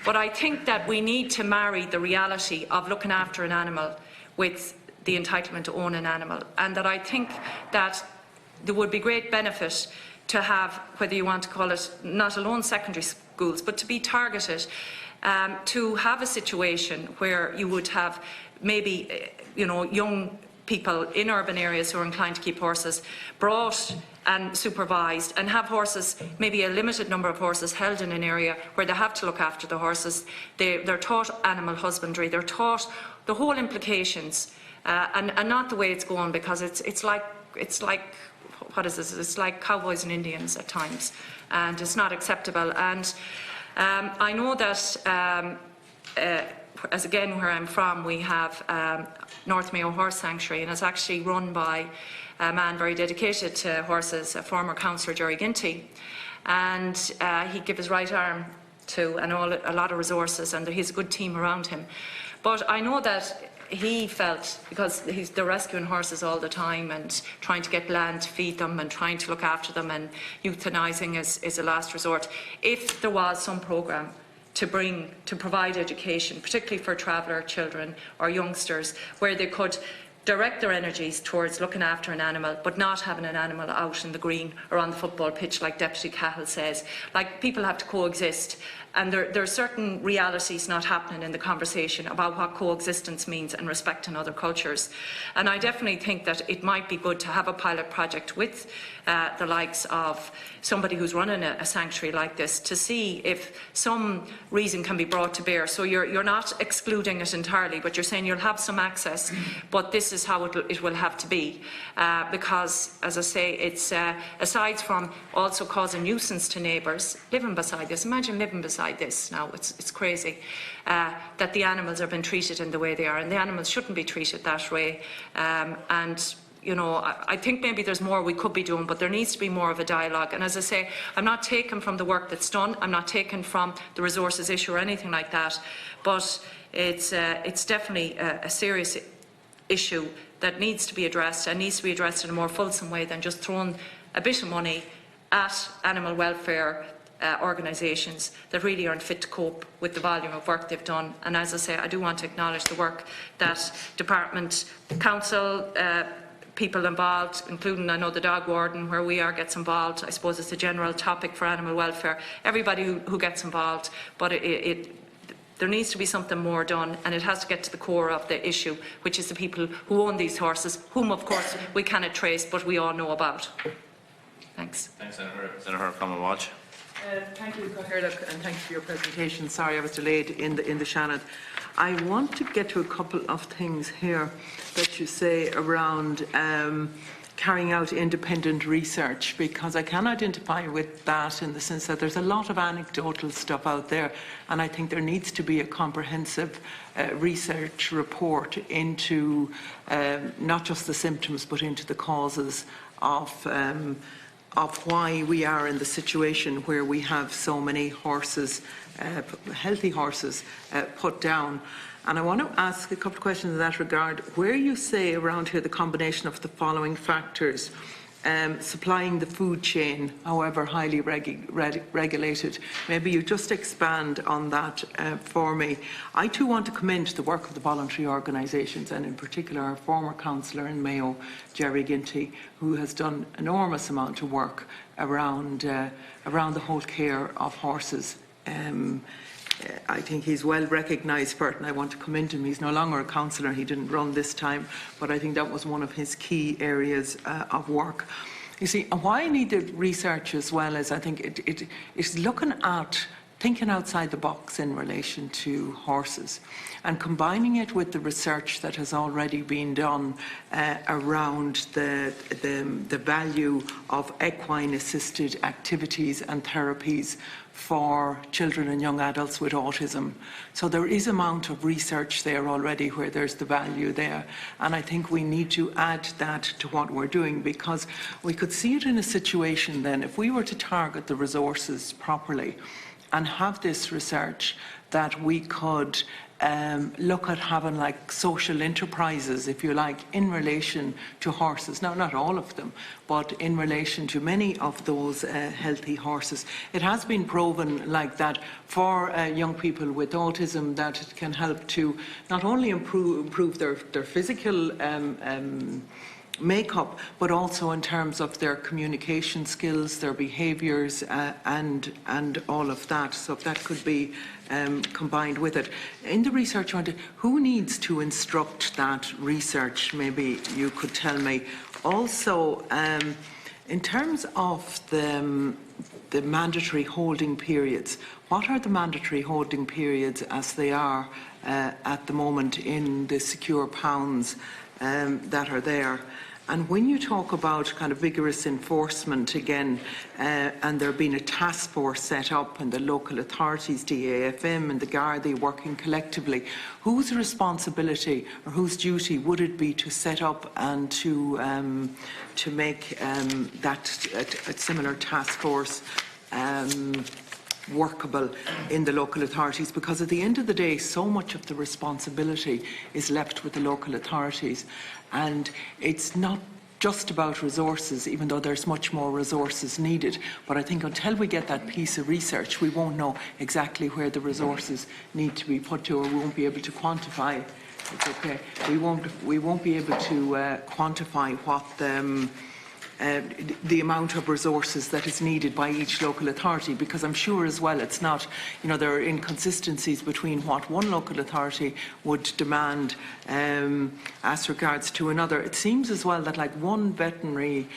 But I think that we need to marry the reality of looking after an animal with the entitlement to own an animal, and that I think that there would be great benefit to have, whether you want to call it not alone secondary schools, but to be targeted, to have a situation where you would have maybe, young people in urban areas who are inclined to keep horses brought and supervised, and have horses, maybe a limited number of horses held in an area where they have to look after the horses. They're taught animal husbandry, they're taught the whole implications, and not the way it's going, because it's like what is this? It's like cowboys and Indians at times, and it's not acceptable. And I know that, as again where I'm from, we have North Mayo Horse Sanctuary, and it's actually run by a man very dedicated to horses, a former councillor, Jerry Ginty, and he gave his right arm to and a lot of resources, and he's a good team around him. But I know that he felt, because they're rescuing horses all the time and trying to get land to feed them and trying to look after them, and euthanising is a last resort. If there was some programme to provide education, particularly for traveller children or youngsters, where they could direct their energies towards looking after an animal, but not having an animal out in the green or on the football pitch, like Deputy Cahill says. Like, people have to coexist, and there are certain realities not happening in the conversation about what coexistence means and respecting other cultures. And I definitely think that it might be good to have a pilot project with the likes of somebody who's running a sanctuary like this, to see if some reason can be brought to bear. So you're not excluding it entirely, but you're saying you'll have some access, but this is how it will have to be. Because, as I say, it's aside from also causing nuisance to neighbours living beside this. Imagine living beside this now. It's crazy that the animals are being treated in the way they are, and the animals shouldn't be treated that way. I think maybe there's more we could be doing, but there needs to be more of a dialogue. And as I say, I'm not taken from the work that's done, I'm not taken from the resources issue or anything like that, but it's definitely a serious issue that needs to be addressed, and needs to be addressed in a more fulsome way than just throwing a bit of money at animal welfare organisations that really aren't fit to cope with the volume of work they've done. And as I say, I do want to acknowledge the work that Department, Council, people involved, including, I know, the dog warden, where we are, gets involved. I suppose it's a general topic for animal welfare. Everybody who gets involved, but there needs to be something more done, and it has to get to the core of the issue, which is the people who own these horses, whom, of course, we cannot trace, but we all know about. Thanks. Thanks, Senator Conway-Walsh. Thank you, Cahill, and thank you for your presentation. Sorry I was delayed in the Shannon. I want to get to a couple of things here that you say around carrying out independent research, because I can identify with that in the sense that there's a lot of anecdotal stuff out there, and I think there needs to be a comprehensive research report into not just the symptoms but into the causes of why we are in the situation where we have so many horses, healthy horses, put down. And I want to ask a couple of questions in that regard. Where you say around here the combination of the following factors, supplying the food chain, however highly regulated, maybe you just expand on that for me. I too want to commend the work of the voluntary organisations, and in particular our former councillor in Mayo, Jerry Ginty, who has done an enormous amount of work around the whole care of horses. I think he's well recognised for it, and I want to commend him. He's no longer a councillor, he didn't run this time, but I think that was one of his key areas of work. You see, why I need the research as well is I think it's looking at thinking outside the box in relation to horses and combining it with the research that has already been done around the value of equine assisted activities and therapies for children and young adults with autism. So there is amount of research there already where there's the value there, and I think we need to add that to what we're doing, because we could see it in a situation then, if we were to target the resources properly and have this research, that we could look at having like social enterprises, if you like, in relation to horses. Now, not all of them, but in relation to many of those healthy horses. It has been proven like that for young people with autism, that it can help to not only improve their physical makeup, but also in terms of their communication skills, their behaviours, and all of that. So if that could be combined with it. In the research, who needs to instruct that research? Maybe you could tell me. Also, in terms of the mandatory holding periods, what are the mandatory holding periods as they are at the moment in the secure pounds that are there? And when you talk about kind of vigorous enforcement again, and there being a task force set up and the local authorities, DAFM and the Gardaí working collectively, whose responsibility or whose duty would it be to set up and to make that a similar task force workable in the local authorities? Because at the end of the day, so much of the responsibility is left with the local authorities, and it's not just about resources, even though there's much more resources needed. But I think until we get that piece of research, we won't know exactly where the resources need to be put to, or we won't be able to quantify. It's okay. We won't be able to quantify what the amount of resources that is needed by each local authority, because I'm sure as well it's not, there are inconsistencies between what one local authority would demand as regards to another. It seems as well that like one veterinary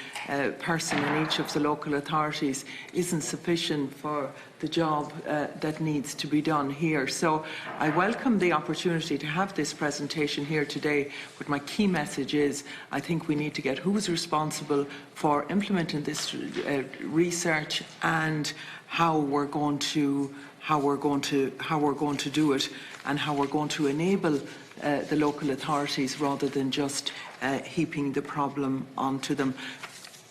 person in each of the local authorities isn't sufficient for the job that needs to be done here. So I welcome the opportunity to have this presentation here today, but my key message is I think we need to get who's responsible for implementing this research and how we're going to do it, and how we're going to enable the local authorities rather than just heaping the problem onto them.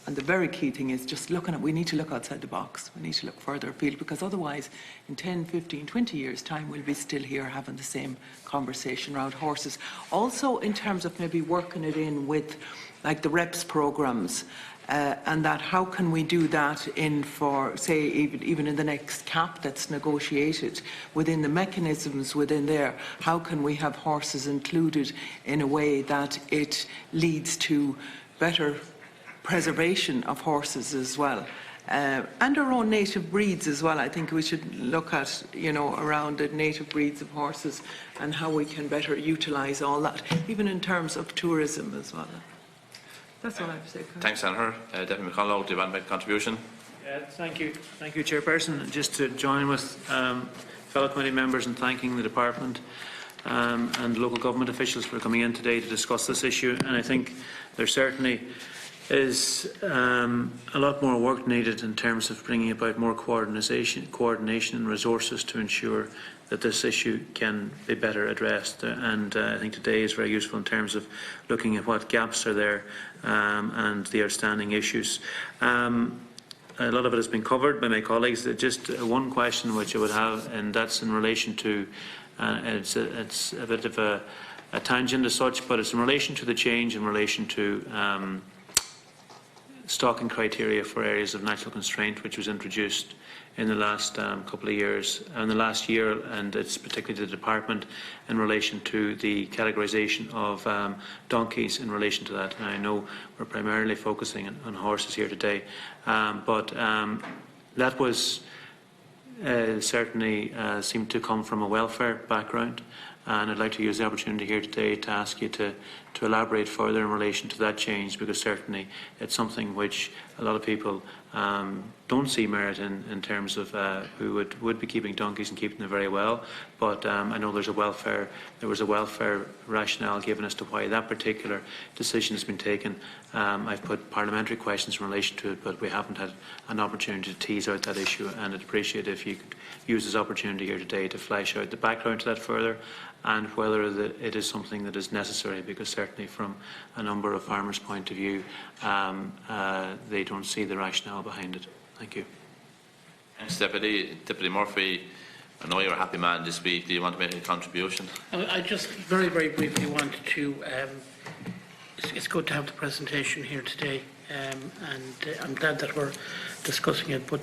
And the very key thing is just we need to look outside the box. We need to look further afield, because otherwise in 10, 15, 20 years' time we'll be still here having the same conversation around horses. Also in terms of maybe working it in with like the REPS programmes, and that how can we do that in for, say, even in the next cap that's negotiated, within the mechanisms within there, how can we have horses included in a way that it leads to better preservation of horses as well? And our own native breeds as well. I think we should look at, around the native breeds of horses and how we can better utilise all that, even in terms of tourism as well. That's all I have to say. Thanks, Senator. Deputy McConalogue, do you want to make a contribution? Thank you, Chairperson. Just to join with fellow committee members in thanking the Department and local government officials for coming in today to discuss this issue. And I think there certainly is a lot more work needed in terms of bringing about more coordination and resources to ensure that this issue can be better addressed. And I think today is very useful in terms of looking at what gaps are there and the outstanding issues. A lot of it has been covered by my colleagues. Just one question which I would have, and that's in relation to, it's a bit of a tangent as such, but it's in relation to the change in relation to stocking criteria for areas of natural constraint, which was introduced in the last couple of years, in the last year, and it's particularly to the Department in relation to the categorisation of donkeys in relation to that. And I know we're primarily focusing on horses here today, but that was certainly seemed to come from a welfare background. And I'd like to use the opportunity here today to ask you to elaborate further in relation to that change, because certainly it's something which a lot of people don't see merit in terms of who would be keeping donkeys and keeping them very well. But I know there was a welfare rationale given as to why that particular decision has been taken. I've put parliamentary questions in relation to it, but we haven't had an opportunity to tease out that issue, and I'd appreciate if you could use this opportunity here today to flesh out the background to that further, and whether it is something that is necessary, because certainly from a number of farmers' point of view, they don't see the rationale behind it. Thank you. Thanks, Deputy Murphy. I know you're a happy man to speak. Do you want to make a contribution? I just very, very briefly want to, it's good to have the presentation here today, and I'm glad that we're discussing it, but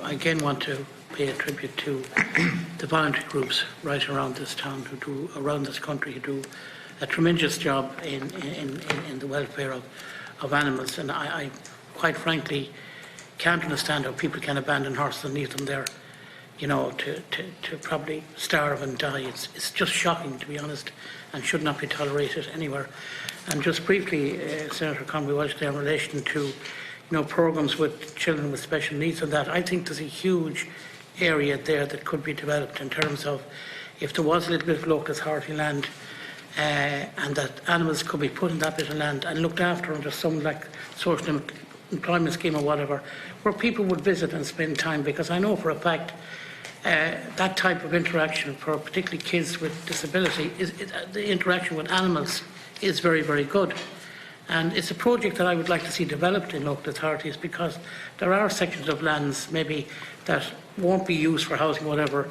I again want to pay a tribute to the voluntary groups right around this town around this country who do a tremendous job in the welfare of animals, and I quite frankly can't understand how people can abandon horses and leave them there, to probably starve and die. It's just shocking, to be honest, and should not be tolerated anywhere. And just briefly, Senator Conway-Walsh, there in relation to programmes with children with special needs and that, I think there's a huge area there that could be developed in terms of if there was a little bit of local authority land and that animals could be put in that bit of land and looked after under some like social employment scheme or whatever, where people would visit and spend time, because I know for a fact that type of interaction for particularly kids with disability, the interaction with animals is very, very good. And it's a project that I would like to see developed in local authorities, because there are sections of lands maybe that won't be used for housing, whatever,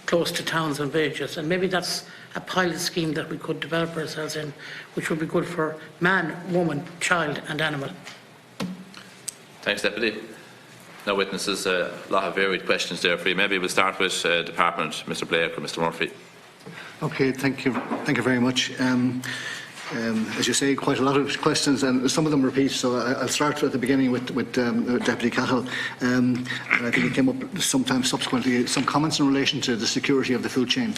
close to towns and villages. And maybe that's a pilot scheme that we could develop ourselves in, which would be good for man, woman, child and animal. Thanks, Deputy. Now, witnesses, a lot of varied questions there for you. Maybe we'll start with Department, Mr. Blake or Mr. Murphy. Okay, thank you very much. As you say, quite a lot of questions, and some of them repeat, so I'll start at the beginning with Deputy Cahill. And I think it came up sometime subsequently, some comments in relation to the security of the food chain.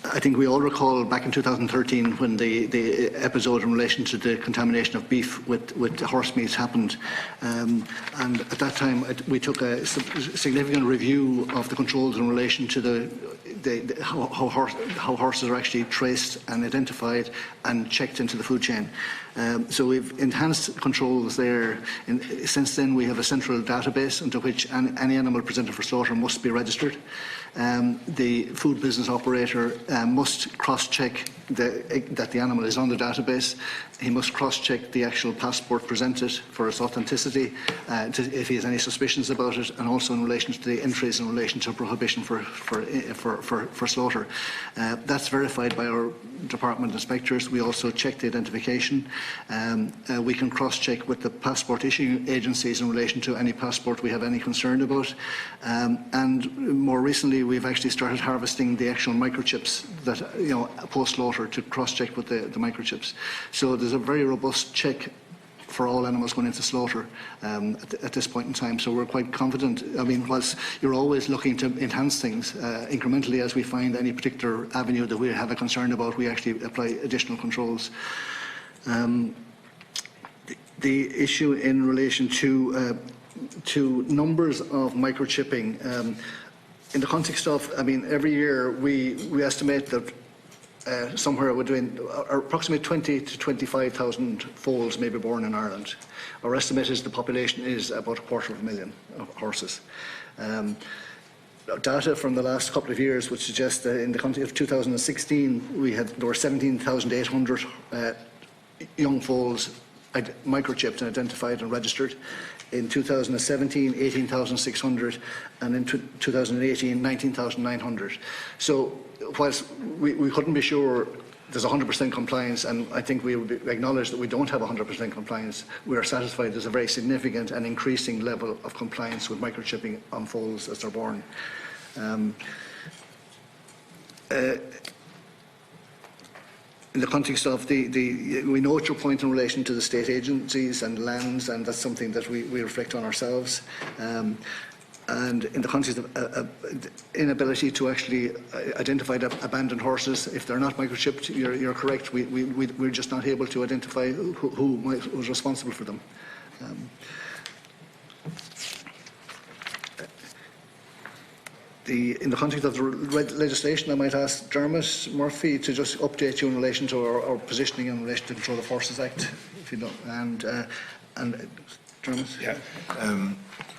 I think we all recall back in 2013 when the episode in relation to the contamination of beef with horse meat happened. And at that time, we took a significant review of the controls in relation to how horses are actually traced and identified and checked into the food chain. So we've enhanced controls there. Since then, we have a central database into which any animal presented for slaughter must be registered. The food business operator must cross-check that the animal is on the database. He must cross-check the actual passport presented for its authenticity, if he has any suspicions about it, and also in relation to the entries in relation to prohibition for slaughter. That's verified by our department inspectors. We also check the identification. We can cross-check with the passport issuing agencies in relation to any passport we have any concern about. And more recently, we've actually started harvesting the actual microchips that, post-slaughter, to cross-check with the microchips. So there's a very robust check for all animals going into slaughter at this point in time. So we're quite confident. I mean, whilst you're always looking to enhance things incrementally as we find any particular avenue that we have a concern about, we actually apply additional controls. The issue in relation to numbers of microchipping, in the context of, I mean, every year we estimate that somewhere between approximately 20 to 25,000 foals may be born in Ireland. Our estimate is the population is about 250,000 of horses. Data from the last couple of years would suggest that in the context of 2016, there were 17,800 young foals microchipped and identified and registered. In 2017, 18,600, and in 2018, 19,900. So whilst we couldn't be sure there's 100% compliance, and I think we would acknowledge that we don't have 100% compliance, we are satisfied there's a very significant and increasing level of compliance with microchipping on foals as they're born. In the context of we note your point in relation to the state agencies and lands, and that's something that we reflect on ourselves. And in the context of inability to actually identify the abandoned horses, if they're not microchipped, you're correct. We're just not able to identify who was responsible for them. In the context of the legislation, I might ask Dermot Murphy to just update you in relation to our positioning in relation to the Control of Horses Act, if you know. And Dermot? Yeah.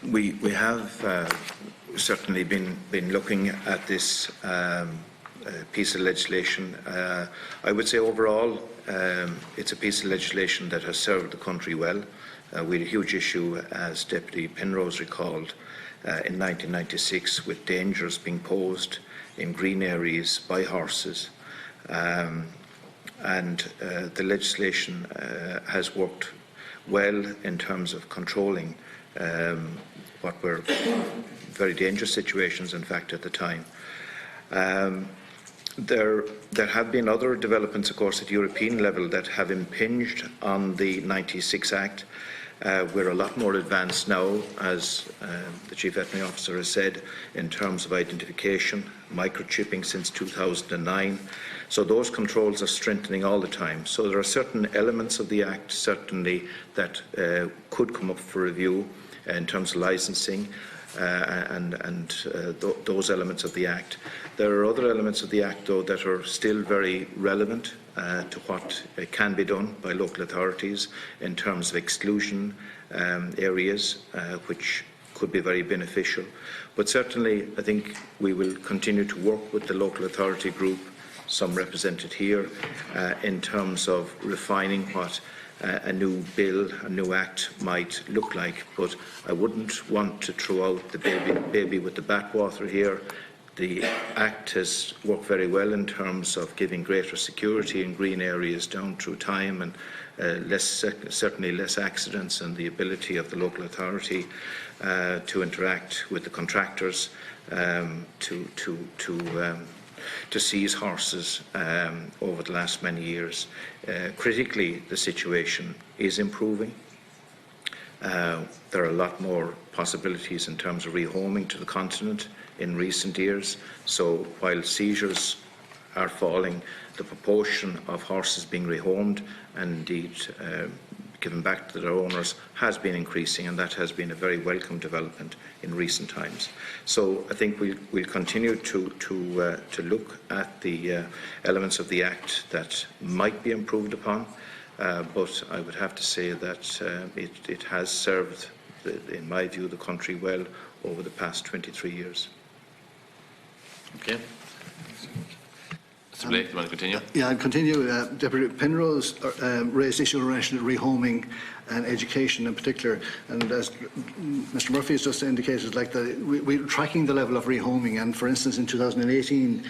We have certainly been looking at this piece of legislation. I would say overall it's a piece of legislation that has served the country well. We had a huge issue, as Deputy Penrose recalled, in 1996 with dangers being posed in green areas by horses. And the legislation has worked well in terms of controlling what were very dangerous situations, in fact, at the time. There have been other developments, of course, at European level that have impinged on the 96 Act. We're a lot more advanced now, as the Chief Veterinary Officer has said, in terms of identification, microchipping since 2009. So those controls are strengthening all the time. So there are certain elements of the Act, certainly, that could come up for review in terms of licensing and those elements of the Act. There are other elements of the Act, though, that are still very relevant to what can be done by local authorities in terms of exclusion areas, which could be very beneficial. But certainly, I think we will continue to work with the local authority group, some represented here, in terms of refining what a new bill, a new act might look like. But I wouldn't want to throw out the baby with the bathwater here. The Act has worked very well in terms of giving greater security in green areas down through time, and certainly less accidents, and the ability of the local authority to interact with the contractors to seize horses over the last many years. Critically, the situation is improving. There are a lot more possibilities in terms of rehoming to the continent in recent years. So while seizures are falling, the proportion of horses being rehomed and indeed given back to their owners has been increasing, and that has been a very welcome development in recent times. So I think we'll continue to look at the elements of the Act that might be improved upon, but I would have to say that it has served, in my view, the country well over the past 23 years. Okay. Mr. Blake, do you want to continue? Yeah, I'll continue. Deputy Penrose raised issue in relation to rehoming and education in particular. And as Mr. Murphy has just indicated, we're tracking the level of rehoming. And for instance, in 2018,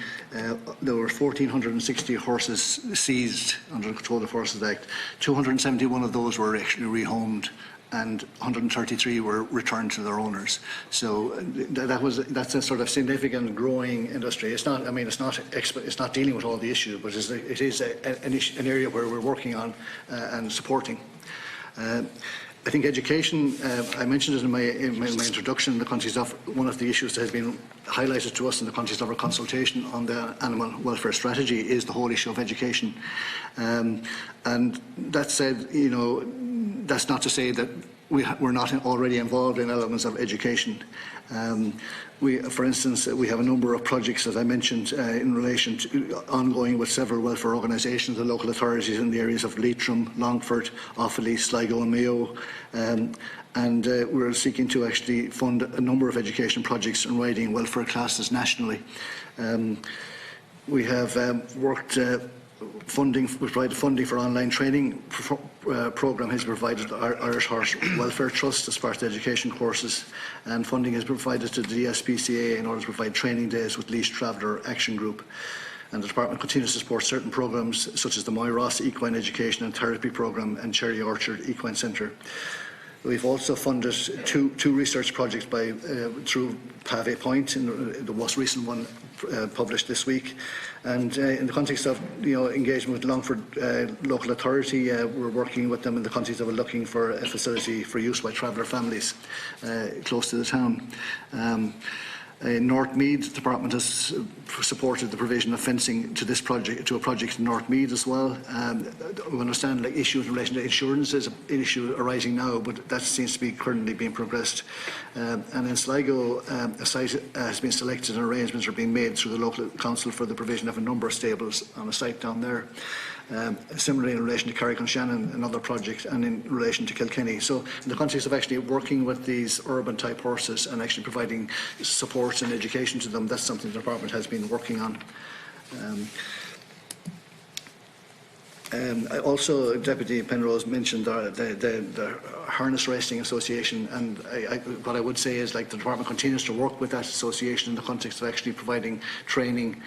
there were 1,460 horses seized under the Control of Horses Act. 271 of those were actually rehomed, and 133 were returned to their owners. So that's a sort of significant growing industry. It's not, I mean, it's not dealing with all the issues, but it is an area where we're working on and supporting. I think education, I mentioned it in my introduction, in the context of one of the issues that has been highlighted to us in the context of our consultation on the animal welfare strategy is the whole issue of education. And that said, you know, that's not to say that we're not already involved in elements of education. For instance, we have a number of projects, as I mentioned, in relation to ongoing with several welfare organisations and local authorities in the areas of Leitrim, Longford, Offaly, Sligo and Mayo. And we're seeking to actually fund a number of education projects in riding and welfare classes nationally. We have worked we provide funding for online training programme has provided our Irish Horse Welfare Trust as part of the education courses, and funding is provided to the DSPCA in order to provide training days with Leash Traveller Action Group. And the Department continues to support certain programmes such as the Moy-Ross Equine Education and Therapy Programme and Cherry Orchard Equine Centre. We've also funded two research projects through Pave Point, in the most recent one published this week. And in the context of engagement with Longford local authority, we're working with them in the context of looking for a facility for use by traveller families close to the town. In North Meath, the department has supported the provision of fencing to this project, to a project in North Meath as well. We understand issues in relation to insurance is an issue arising now, but that seems to be currently being progressed. And in Sligo, a site has been selected and arrangements are being made through the local council for the provision of a number of stables on a site down there. Similarly, in relation to Carrick-on-Shannon, another project, and in relation to Kilkenny. So, in the context of actually working with these urban-type horses and actually providing support and education to them, that's something the department has been working on. Also, Deputy Penrose mentioned the Harness Racing Association, and what I would say is the department continues to work with that association in the context of actually providing training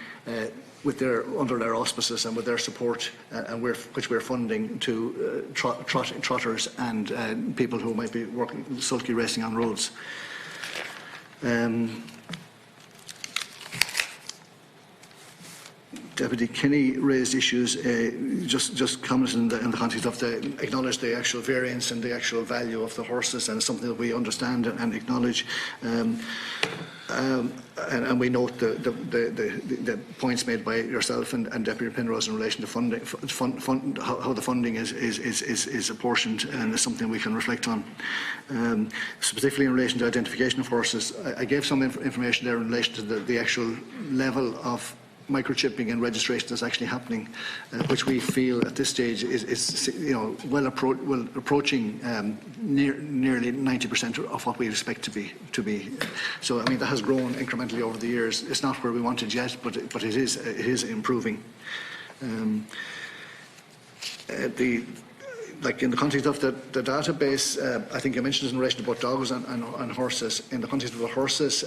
under their auspices and with their support, which we're funding to trotters and people who might be working sulky racing on roads. Deputy Kinney raised issues, just commented in the context of acknowledge the actual variance and the actual value of the horses, and something that we understand and acknowledge. And we note the points made by yourself and Deputy Penrose in relation to funding, how the funding is apportioned, and is something we can reflect on. Specifically in relation to identification of horses, I gave some information there in relation to the actual level of microchipping and registration that's actually happening, which we feel at this stage is approaching nearly 90% of what we expect to be. So I mean that has grown incrementally over the years. It's not where we want it yet, but it is improving. In the context of the database, I think you mentioned in relation to both dogs and horses. In the context of the horses,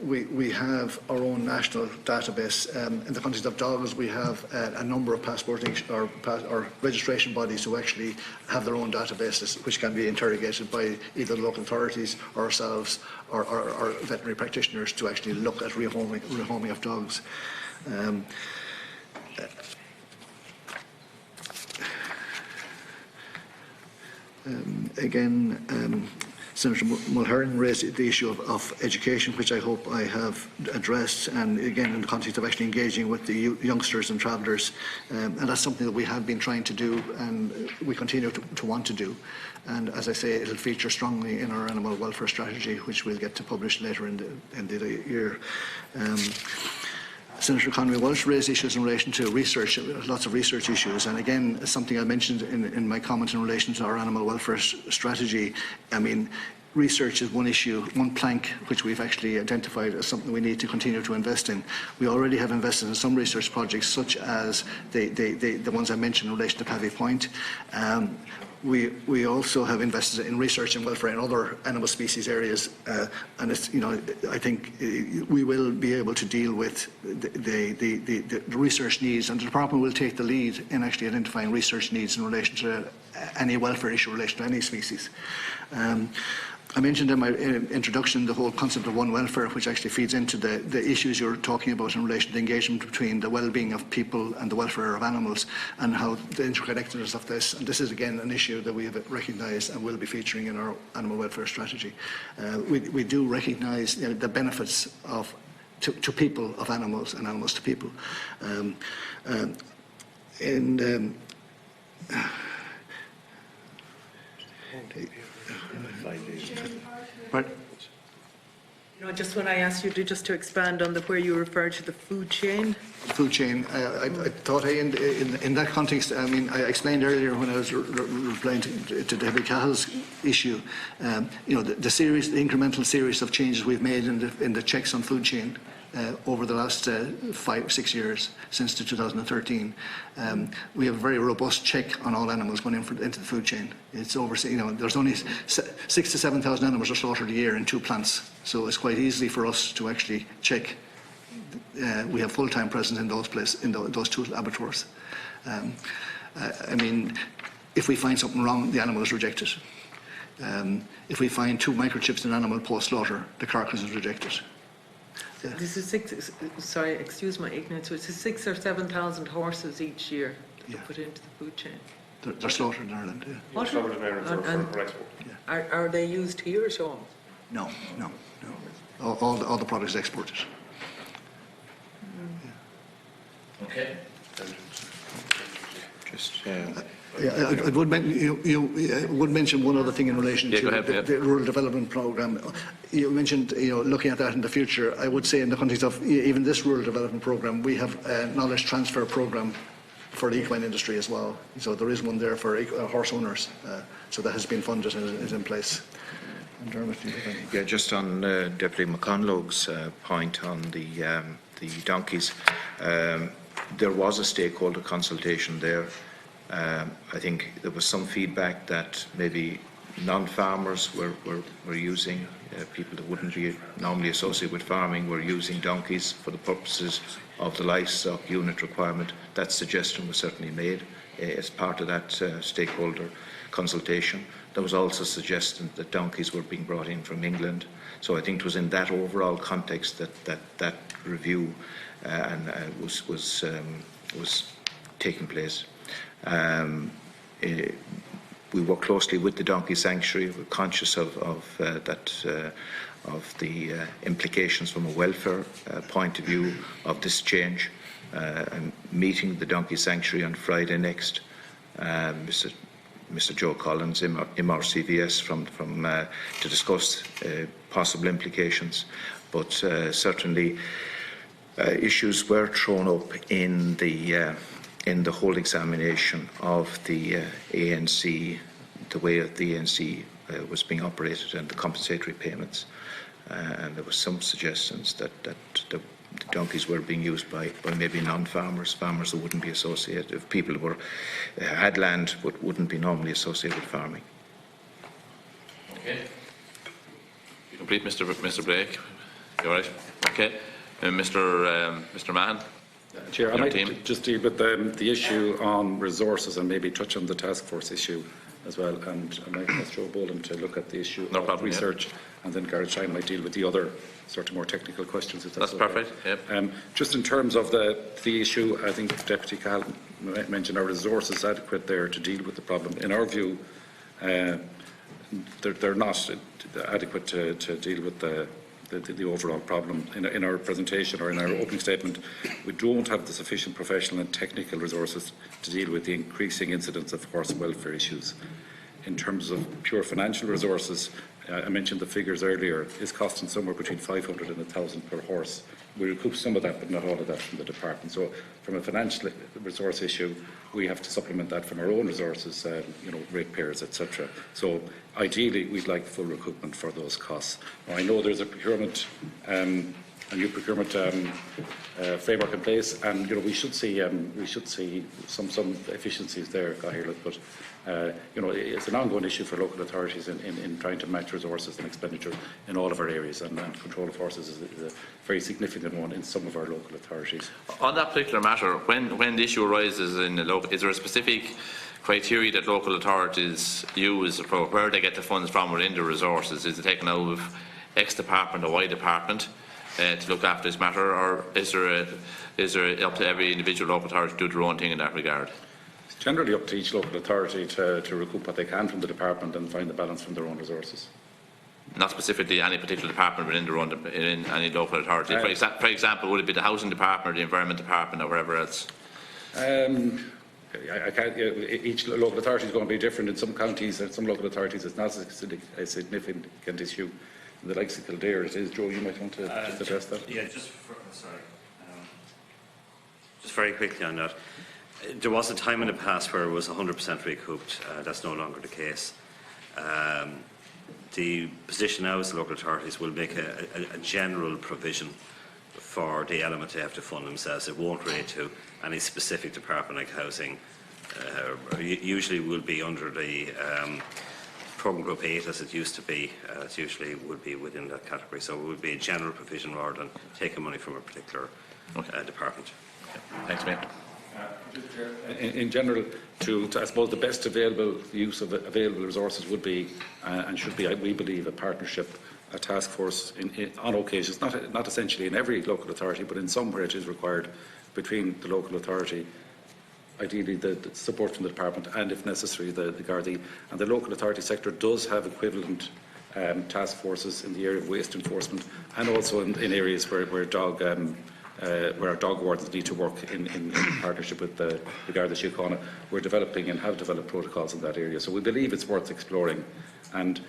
we have our own national database. In the context of dogs, we have a number of or registration bodies who actually have their own databases, which can be interrogated by either the local authorities or ourselves or veterinary practitioners to actually look at rehoming of dogs. Senator Mulherin raised the issue of education, which I hope I have addressed, and again in the context of actually engaging with the youngsters and travellers, and that's something that we have been trying to do and we continue to want to do. And as I say, it'll feature strongly in our animal welfare strategy, which we'll get to publish later in the year. Senator Conway-Walsh raised issues in relation to research, lots of research issues, and again, something I mentioned in my comment in relation to our animal welfare strategy. I mean, research is one issue, one plank which we've actually identified as something we need to continue to invest in. We already have invested in some research projects, such as the ones I mentioned in relation to Pavey Point. We also have invested in research and welfare in other animal species areas, and it's, I think we will be able to deal with the research needs, and the department will take the lead in actually identifying research needs in relation to any welfare issue in relation to any species. I mentioned in my introduction the whole concept of one welfare, which actually feeds into the issues you're talking about in relation to the engagement between the well-being of people and the welfare of animals, and how the interconnectedness of this. And this is again an issue that we have recognised and will be featuring in our animal welfare strategy. We do recognise the benefits of to people of animals and animals to people. Right. Just when I asked you to expand on where you referred to the food chain. Food chain. I thought in that context, I mean, I explained earlier when I was replying to David Cahill's issue, the incremental series of changes we've made in the checks on food chain. Over the last 5-6 years, since 2013, we have a very robust check on all animals going into the food chain. It's over, there's only 6,000 to 7,000 animals are slaughtered a year in 2 plants, so it's quite easy for us to actually check. We have full-time presence in those 2 abattoirs. I mean, if we find something wrong, the animal is rejected. If we find 2 microchips in an animal post-slaughter, the carcass is rejected. Yeah. This is sorry, excuse my ignorance, so it's 6,000 or 7,000 horses each year put into the food chain. They're slaughtered in Ireland, yeah. What? Slaughtered in Ireland for export. Yeah. Are they used here, Sean? No. All the products exported. Yeah. Okay. Just I would mention one other thing in relation to the rural development programme. You mentioned looking at that in the future. I would say in the context of even this rural development programme, we have a knowledge transfer programme for the equine industry as well. So there is one there for horse owners. So that has been funded and is in place. Yeah, just on Deputy McConalogue's point on the donkeys, there was a stakeholder consultation there. I think there was some feedback that maybe non-farmers were using, people that wouldn't be normally associated with farming were using donkeys for the purposes of the livestock unit requirement. That suggestion was certainly made as part of that stakeholder consultation. There was also a suggestion that donkeys were being brought in from England. So I think it was in that overall context that review was taking place. We work closely with the donkey sanctuary. We're conscious of the implications from a welfare point of view of this change. I'm meeting the donkey sanctuary on Friday next. Mr. Joe Collins, MRCVS, to discuss possible implications. But certainly, issues were thrown up in the whole examination of the ANC, the way that the ANC was being operated and the compensatory payments. And there were some suggestions that the donkeys were being used by maybe non-farmers, farmers that wouldn't be associated, if people had land but wouldn't be normally associated with farming. Okay. You complete, Mr. Blake? You all right? Okay. Mr. Mahan? Chair, I might just deal with the issue on resources and maybe touch on the task force issue as well. And I might ask Joe Boland to look at the issue of research, and then Gareth Shine might deal with the other sort of more technical questions. If that's okay. Perfect. Yep. Just in terms of the issue, I think Deputy Cahill mentioned our resources adequate there to deal with the problem. In our view, they're not adequate to deal with the overall problem. In our presentation or in our opening statement, we don't have the sufficient professional and technical resources to deal with the increasing incidence of horse welfare issues. In terms of pure financial resources, I mentioned the figures earlier, is costing somewhere between 500 and 1,000 per horse. We recoup some of that, but not all of that from the department. So from a financial resource issue, we have to supplement that from our own resources, ratepayers, etc. So ideally, we'd like full recoupment for those costs. Now, I know there's a procurement, a new procurement framework in place, and we should see some efficiencies there, Cahill, but it's an ongoing issue for local authorities in trying to match resources and expenditure in all of our areas, and control of horses is a very significant one in some of our local authorities. On that particular matter, when the issue arises in the local, is there a specific criteria that local authorities use for where they get the funds from within the resources? Is it taken out of X department or Y department to look after this matter, or is there up to every individual local authority to do their own thing in that regard? It's generally up to each local authority to recoup what they can from the department and find the balance from their own resources. Not specifically any particular department within any local authority. For example, would it be the housing department or the environment department or wherever else? Each local authority is going to be different. In some counties and some local authorities it's not a significant issue. In the likes of Kildare it is. Joe, you might want to just address that. Yeah, just very quickly on that. There was a time in the past where it was 100% recouped. That's no longer the case. The position now is the local authorities will make a general provision for the element they have to fund themselves. It won't relate to any specific department like housing. Usually will be under the programme group 8 as it used to be. It usually would be within that category. So it would be a general provision rather than taking money from a particular department. Okay. Thanks, Mayor. In general, I suppose the best available use of available resources would be and should be, we believe, a partnership, a task force on occasions, not essentially in every local authority, but in some where it is required, between the local authority, ideally the support from the department, and if necessary the Gardaí. And the local authority sector does have equivalent task forces in the area of waste enforcement, and also in areas where our dog wardens need to work in partnership with the Garda Síochána. We're developing and have developed protocols in that area. So we believe it's worth exploring. And,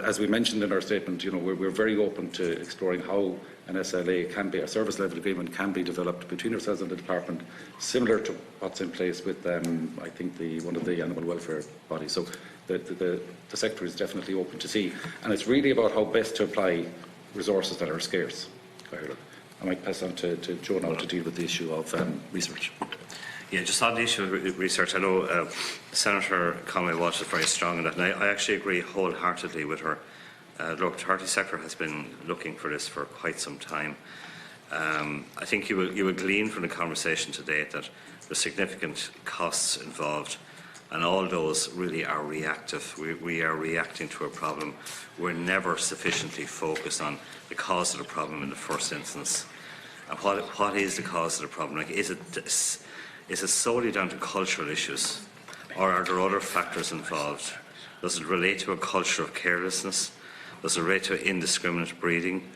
as we mentioned in our statement, we're very open to exploring how an SLA can be, a service level agreement can be developed between ourselves and the department, similar to what's in place with, I think, one of the animal welfare bodies. So the sector is definitely open to see. And it's really about how best to apply resources that are scarce. I might pass on to Joe now to deal with the issue of research. Yeah, just on the issue of research, I know Senator Conway-Walsh is very strong on that, and I actually agree wholeheartedly with her. The local authority sector has been looking for this for quite some time. I think you will glean from the conversation today that there's significant costs involved, and all those really are reactive. We are reacting to a problem. We're never sufficiently focused on the cause of the problem in the first instance. And what is the cause of the problem? Like, is it solely down to cultural issues, or are there other factors involved? Does it relate to a culture of carelessness? Does it relate to indiscriminate breeding?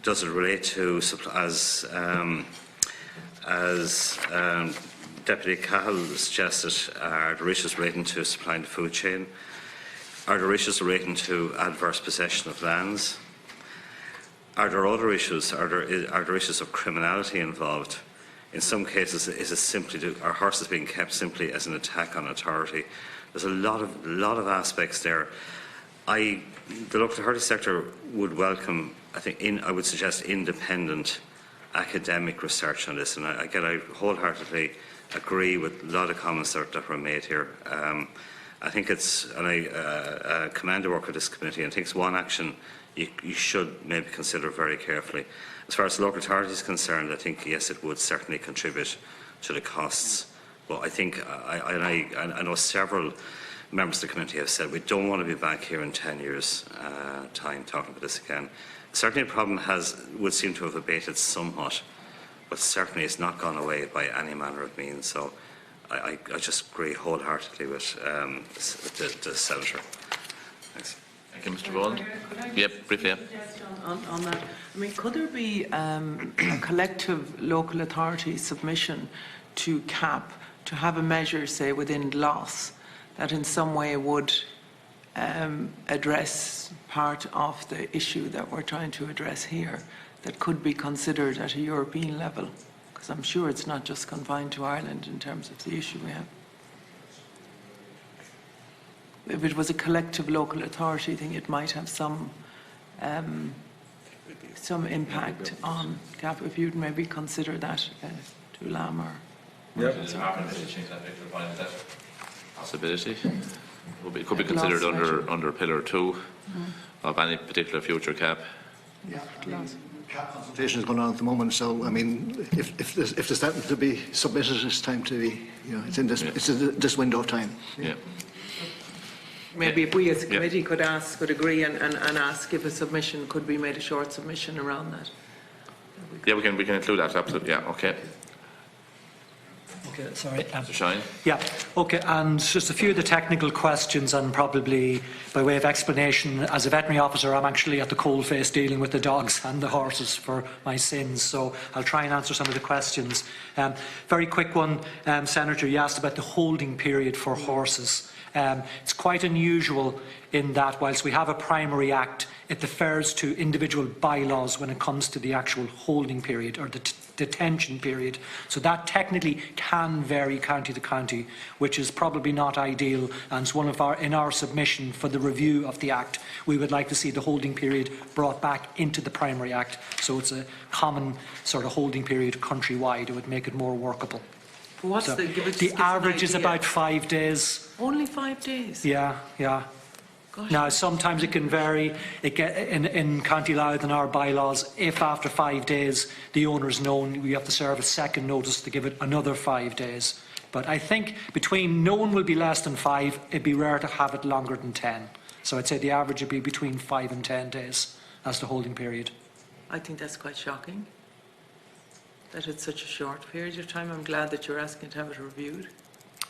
Does it relate to, as Deputy Cahill suggested, are there issues relating to supplying the food chain? Are there issues relating to adverse possession of lands? Are there other issues? Are there issues of criminality involved? In some cases, is it simply are horses being kept simply as an attack on authority? There's a lot of aspects there. The local authority sector would welcome, I would suggest, independent academic research on this, and I wholeheartedly agree with a lot of comments that were made here. I think I commend the work of this committee, and I think it's one action you should maybe consider very carefully. As far as the local authority is concerned, I think, yes, it would certainly contribute to the costs. But I think, I know several members of the committee have said we don't want to be back here in 10 years' time talking about this again. Certainly the problem would seem to have abated somewhat, but certainly it's not gone away by any manner of means. So I just agree wholeheartedly with the Senator. Thanks. Thank you, Mr. Boland. Yep, briefly. On that, I mean, could there be a collective local authority submission to CAP to have a measure, say, within loss that in some way would address part of the issue that we're trying to address here that could be considered at a European level? Because I'm sure it's not just confined to Ireland in terms of the issue we have. If it was a collective local authority thing, it might have some impact on GAP. If you'd maybe consider that to Lam or... Possibility. It could be considered under Pillar 2 of any particular future CAP. Yeah, CAP consultation is going on at the moment, so I mean, if there's that to be submitted, it's time to be, it's in this, it's this window of time. Yeah. Maybe if we as a committee could agree and ask if a submission could be made, a short submission around that. Yeah, we can include that, absolutely, yeah, okay. Okay, sorry. Mr. Shine? Yeah, okay, and just a few of the technical questions, and probably by way of explanation, as a veterinary officer, I'm actually at the coalface dealing with the dogs and the horses for my sins, so I'll try and answer some of the questions. Very quick one, Senator, you asked about the holding period for horses. It's quite unusual in that whilst we have a primary act, it defers to individual bylaws when it comes to the actual holding period or the detention period. So that technically can vary county to county, which is probably not ideal. And it's one of in our submission for the review of the Act, we would like to see the holding period brought back into the primary Act. So it's a common sort of holding period countrywide. It would make it more workable. What's So the average is about 5 days. Only 5 days? Yeah. Gosh. Now, sometimes it can vary. In County Louth and our bylaws, if after 5 days the owner is known, we have to serve a second notice to give it another 5 days. But I think between known will be less than 5, it'd be rare to have it longer than 10. So I'd say the average would be between 5 and 10 days as the holding period. I think that's quite shocking, that it's such a short period of time. I'm glad that you're asking to have it reviewed.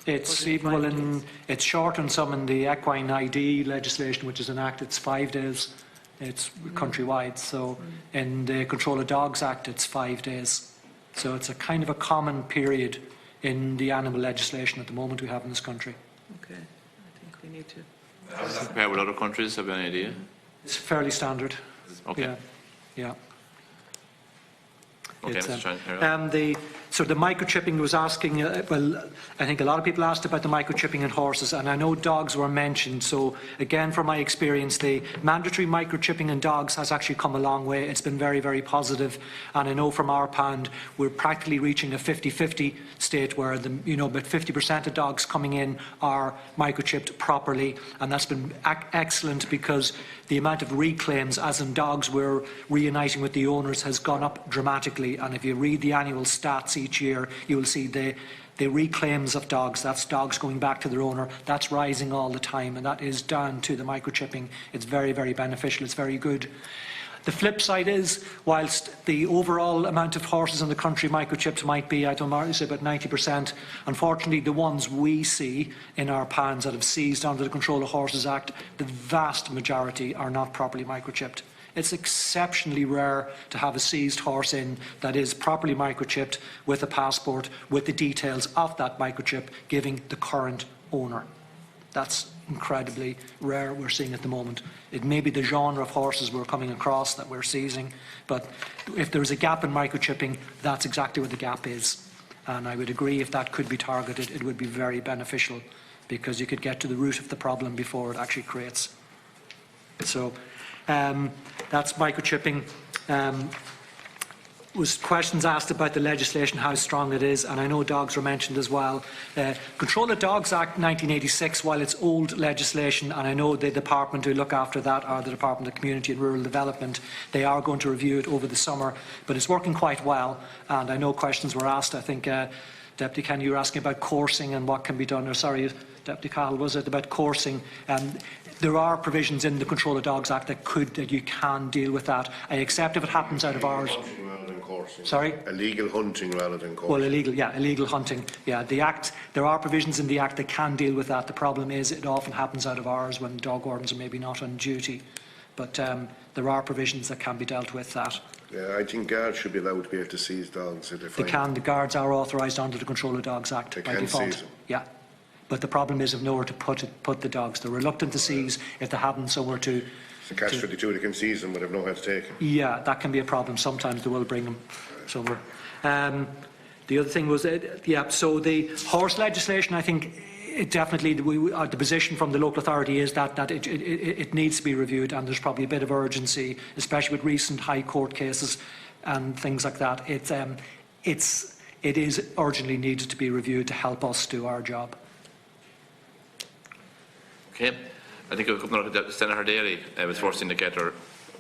It's it's short on some in the equine ID legislation, which is an act. It's 5 days. It's countrywide. So in the Control of Dogs Act, it's 5 days. So it's a kind of a common period in the animal legislation at the moment we have in this country. Okay, I think we need to. How does that compare with other countries? Have you any idea? It's fairly standard. Okay. Yeah. Okay, It's, Mr. Shine. So the microchipping was asking, well, I think a lot of people asked about the microchipping in horses, and I know dogs were mentioned. So again, from my experience, the mandatory microchipping in dogs has actually come a long way. It's been very, very positive. And I know from our pound, we're practically reaching a 50-50 state where about 50% of dogs coming in are microchipped properly. And that's been excellent because the amount of reclaims, as in dogs we're reuniting with the owners, has gone up dramatically. And if you read the annual stats each year, you will see the reclaims of dogs, that's dogs going back to their owner, that's rising all the time, and that is down to the microchipping. It's very, very beneficial. It's very good. The flip side is, whilst the overall amount of horses in the country microchipped might be, I don't know, say about 90%, unfortunately the ones we see in our pans that have seized under the Control of Horses Act, the vast majority are not properly microchipped. It's exceptionally rare to have a seized horse in that is properly microchipped with a passport with the details of that microchip giving the current owner. That's incredibly rare we're seeing at the moment. It may be the genre of horses we're coming across that we're seizing, but if there's a gap in microchipping, that's exactly what the gap is. And I would agree if that could be targeted, it would be very beneficial because you could get to the root of the problem before it actually creates. So that's microchipping. Was questions asked about the legislation, how strong it is, and I know dogs were mentioned as well. Control of Dogs Act 1986, while it's old legislation, and I know the department who look after that are the Department of Community and Rural Development, they are going to review it over the summer, but it's working quite well, and I know questions were asked. I think Deputy Ken, you were asking about coursing and what can be done, or sorry, Deputy Cahill, was it about coursing? There are provisions in the Control of Dogs Act that you can deal with that. I accept if it happens out of ours. Sorry? Illegal hunting rather than coursing. Well, illegal hunting. Yeah, the Act, there are provisions in the Act that can deal with that. The problem is it often happens out of ours when dog wardens are maybe not on duty. But there are provisions that can be dealt with that. Yeah, I think guards should be allowed to be able to seize dogs if they find They can. The guards are authorised under the Control of Dogs Act by default. Seize them. Yeah. but the problem is of nowhere to put the dogs. They're reluctant to seize if they haven't somewhere to... It's a catch-22, they can seize them, but have nowhere to take them. Yeah, that can be a problem. Sometimes they will bring them somewhere. The other thing was, so the horse legislation, I think it definitely, the position from the local authority is that it needs to be reviewed, and there's probably a bit of urgency, especially with recent High Court cases and things like that. It is urgently needed to be reviewed to help us do our job. Okay. I think Senator Daly was first indicator.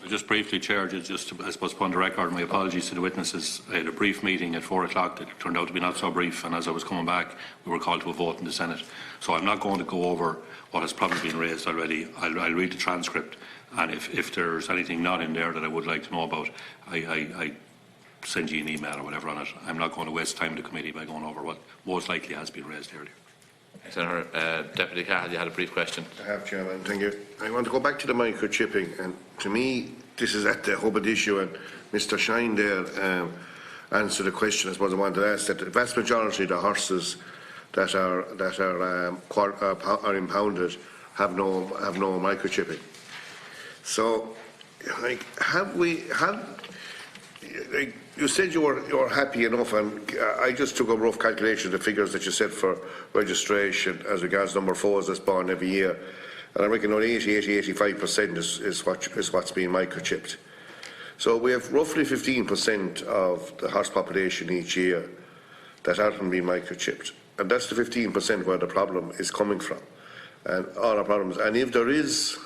Just briefly, Chair, just to, I suppose, put on the record my apologies to the witnesses. I had a brief meeting at 4 o'clock that turned out to be not so brief, and as I was coming back, we were called to a vote in the Senate. So I'm not going to go over what has probably been raised already. I'll read the transcript, and if there's anything not in there that I would like to know about, I send you an email or whatever on it. I'm not going to waste time in the committee by going over what most likely has been raised earlier. Senator Deputy Cahill, you had a brief question. I have, Chairman. Thank you. I want to go back to the microchipping, and to me, this is at the hub of the issue, and Mr. Shine there answered the question I suppose I wanted to ask, that the vast majority of the horses that are impounded have no microchipping. So, like, you said you were happy enough, and I just took a rough calculation of the figures that you said for registration as regards number 4s that's born every year, and I reckon only 85% is what's being microchipped. So we have roughly 15% of the horse population each year that aren't being microchipped, and that's the 15% where the problem is coming from, and all our problems. And if there is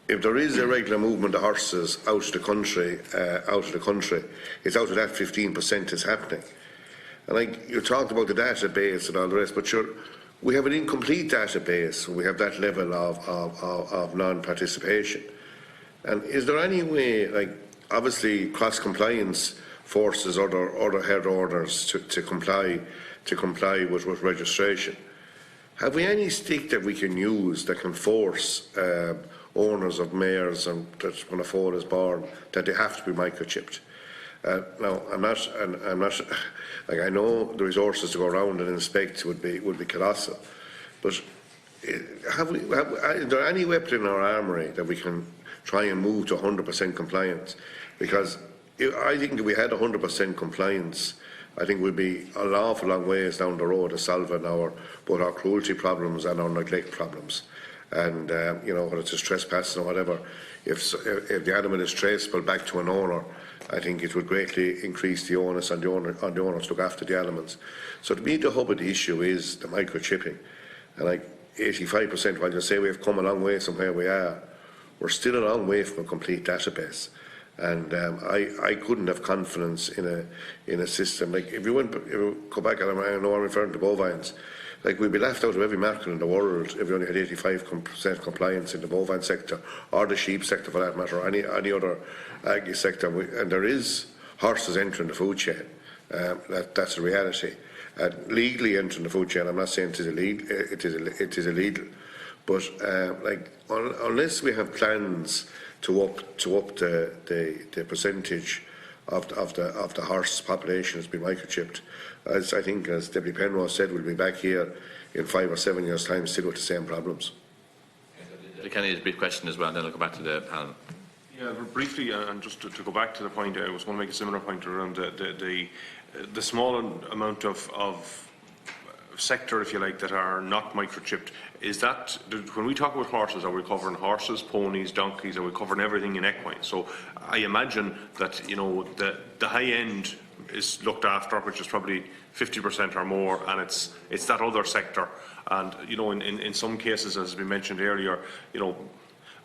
irregular movement of horses out of the country, it's out of that 15% is happening. And like you talked about the database and all the rest, but we have an incomplete database. We have that level of non-participation. And is there any way, like, obviously cross-compliance forces other head orders to comply with registration? Have we any stick that we can use that can force owners of mares and that's when a foal is born that they have to be microchipped? Now, I'm not. Like, I know the resources to go around and inspect would be colossal, but is there any weapon in our armoury that we can try and move to 100% compliance? Because I think if we had 100% compliance, I think we'd be an awful long ways down the road of solving both our cruelty problems and our neglect problems. And whether it's just trespassing or whatever, if the animal is traceable back to an owner, I think it would greatly increase the onus on the owners to look after the animals. So to me, the hub of the issue is the microchipping. And like 85%, while you say we've come a long way from where we are, we're still a long way from a complete database. And I couldn't have confidence in a system. Like, if you go back, and I know I'm referring to bovines, like, we'd be left out of every market in the world if we only had 85% compliance in the bovine sector, or the sheep sector for that matter, or any other agri sector. And there is horses entering the food chain. That's a reality. Legally entering the food chain, I'm not saying it is illegal, but unless we have plans to up the percentage of the horse population has been microchipped, as I think, as Deputy Penrose said, we'll be back here in 5 or 7 years' time still with the same problems. Kenny, a brief question as well, and then I'll go back to the panel. Yeah, briefly, and just to go back to the point, I was going to make a similar point around the small amount of sector, if you like, that are not microchipped. Is that, when we talk about horses, are we covering horses, ponies, donkeys, are we covering everything in equine? So I imagine that, the high end is looked after, which is probably 50% or more, and it's that other sector. And, in some cases, as we mentioned earlier,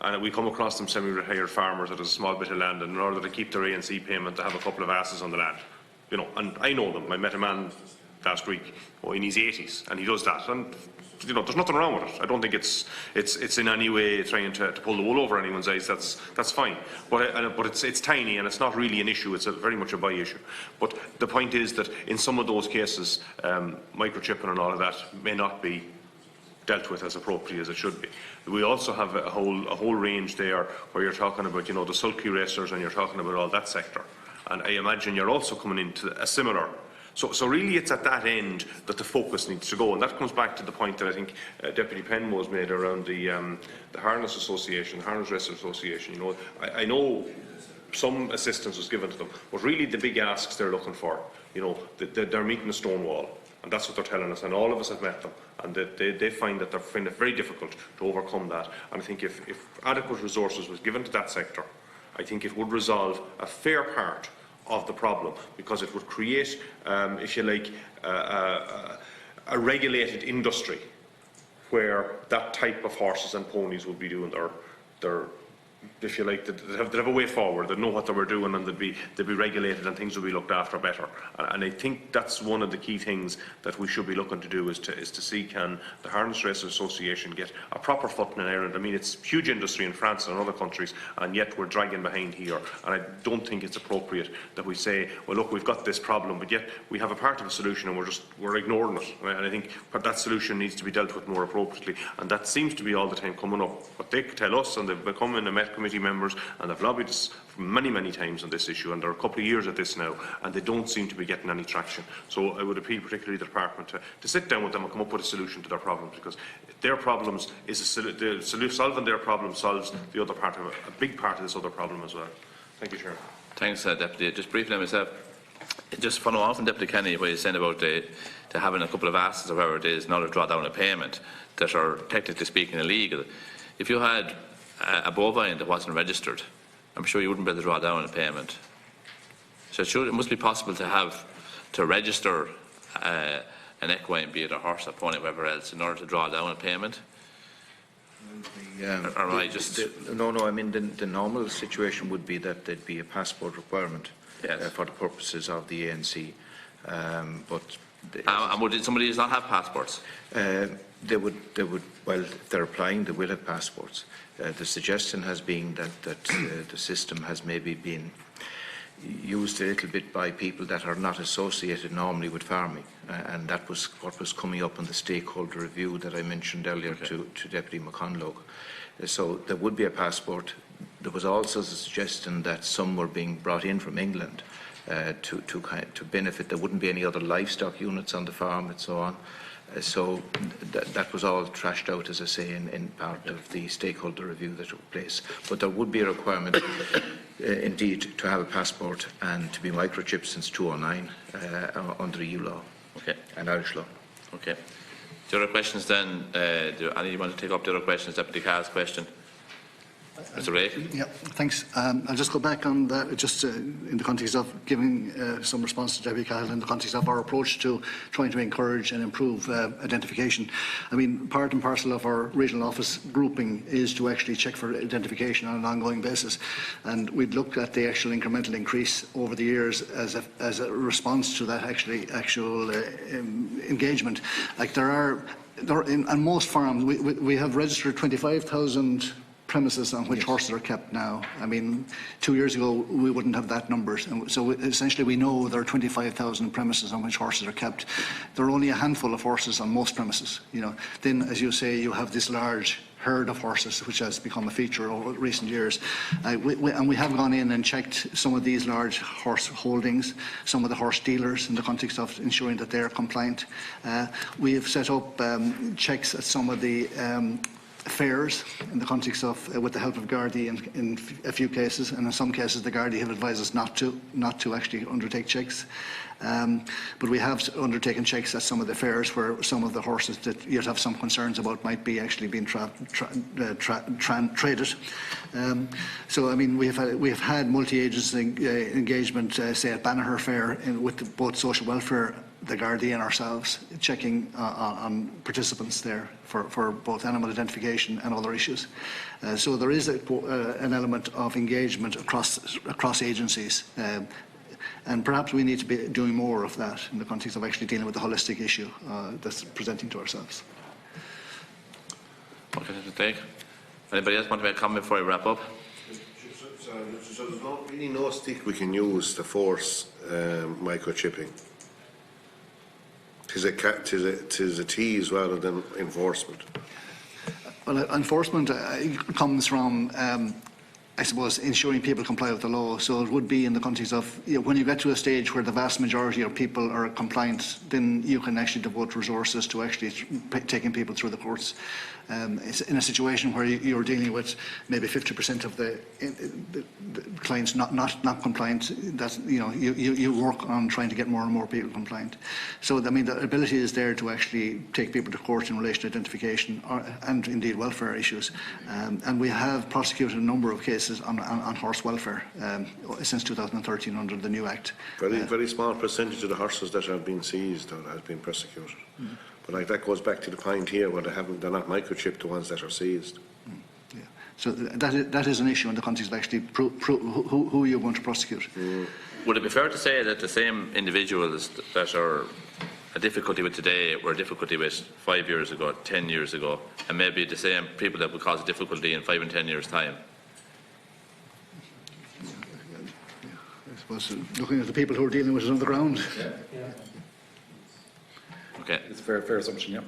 and we come across them semi-retired farmers that has a small bit of land, and in order to keep their ANC payment, to have a couple of asses on the land. And I know them. I met a man last week, in his 80s, and he does that. And there's nothing wrong with it. I don't think it's in any way trying to pull the wool over anyone's eyes. That's fine. But it's tiny, and it's not really an issue. It's very much a buy issue. But the point is that in some of those cases, microchipping and all of that may not be dealt with as appropriately as it should be. We also have a whole range there where you're talking about the sulky racers, and you're talking about all that sector. And I imagine you're also coming into a similar So really it's at that end that the focus needs to go, and that comes back to the point that I think Deputy Penrose made around the Harness Association, Harness Wrestlers Association. You know, I know some assistance was given to them, but really the big asks they're looking for, you know, they're meeting a stone wall, and that's what they're telling us, and all of us have met them, and they find that they find it very difficult to overcome that. And I think if adequate resources was given to that sector, I think it would resolve a fair part of the problem, because it would create, if you like, a regulated industry where that type of horses and ponies would be doing their if you like, they'd have a way forward, they'd know what they were doing, and they'd be regulated, and things would be looked after better. And I think that's one of the key things that we should be looking to do, is to see, can the Harness Racers Association get a proper footing in Ireland. I mean, it's a huge industry in France and other countries, and yet we're dragging behind here. And I don't think it's appropriate that we say, well, look, we've got this problem, but yet we have a part of a solution and we're ignoring it. And I think that solution needs to be dealt with more appropriately, and that seems to be all the time coming up. But they tell us, and they've become in the Met Committee members, and they've lobbied us many times on this issue, and they're a couple of years at this now, and they don't seem to be getting any traction. So I would appeal particularly to the Department to sit down with them and come up with a solution to their problems, because their problems solving their problem solves the other part of it, a big part of this other problem as well. Thank you, Chairman. Thanks, Deputy. Just briefly myself, just follow on from Deputy Kenny, what he's saying about to having a couple of asks or whatever it is in order to draw down a payment that are technically speaking illegal. If you had a bovine that wasn't registered, I'm sure you wouldn't be able to draw down a payment. So it must be possible to register an equine, be it a horse, a pony, whatever else, in order to draw down a payment. No. I mean, the normal situation would be that there'd be a passport requirement, yes, for the purposes of the ANC. And would somebody not have passports? They would. Well, if they're applying, they will have passports. The suggestion has been that the system has maybe been used a little bit by people that are not associated normally with farming, and that was what was coming up in the stakeholder review that I mentioned earlier, okay, to Deputy McConalogue. So there would be a passport. There was also a suggestion that some were being brought in from England to benefit. There wouldn't be any other livestock units on the farm and so on. So that was all trashed out, as I say, in part of the stakeholder review that took place. But there would be a requirement, indeed, to have a passport and to be microchipped since 2009 under EU law, okay, and Irish law. Okay. The other questions then? Do any of you want to take up the other questions? Deputy Carr's question. Mr. Ray. Yeah, thanks. I'll just go back on that, just in the context of giving some response to Deputy Cahill, in the context of our approach to trying to encourage and improve identification. I mean, part and parcel of our regional office grouping is to actually check for identification on an ongoing basis, and we'd looked at the actual incremental increase over the years as a response to that actual engagement. Like on most farms, we have registered 25,000 premises on which horses are kept now. I mean, 2 years ago we wouldn't have that numbers, and so essentially we know there are 25,000 premises on which horses are kept. There are only a handful of horses on most premises. You know, then, as you say, you have this large herd of horses which has become a feature over recent years, and we have gone in and checked some of these large horse holdings, some of the horse dealers, in the context of ensuring that they are compliant. We have set up checks at some of the fairs in the context of, with the help of Gardaí in a few cases, and in some cases the Gardaí have advised us not to actually undertake checks. But we have undertaken checks at some of the fairs where some of the horses that you'd have some concerns about might be actually being traded. So I mean, we have had multi-agency engagement, say at Banagher Fair, with both social welfare, the Gardaí and ourselves, checking on participants there for both animal identification and other issues. So there is an element of engagement across agencies, and perhaps we need to be doing more of that in the context of actually dealing with the holistic issue that's presenting to ourselves. Okay, take. Anybody else want to make a comment before I wrap up? So there's really no stick we can use to force microchipping. Tis a tease rather than enforcement. Well, enforcement comes from I suppose, ensuring people comply with the law. So it would be in the context of, when you get to a stage where the vast majority of people are compliant, then you can actually devote resources to actually taking people through the courts. It's in a situation where you're dealing with maybe 50% of the clients not compliant. That you work on trying to get more and more people compliant. So I mean, the ability is there to actually take people to court in relation to identification and indeed welfare issues. And we have prosecuted a number of cases on horse welfare since 2013 under the new Act. Very small percentage of the horses that have been seized have been prosecuted. But that goes back to the point here where they're not microchipped, the ones that are seized. Yeah. So that is an issue in the context of actually who you're going to prosecute. Would it be fair to say that the same individuals that are a difficulty with today were a difficulty with 5 years ago, 10 years ago, and maybe the same people that would cause a difficulty in 5 and 10 years' time? I suppose looking at the people who are dealing with it on the ground. Okay. It's a fair assumption, yeah.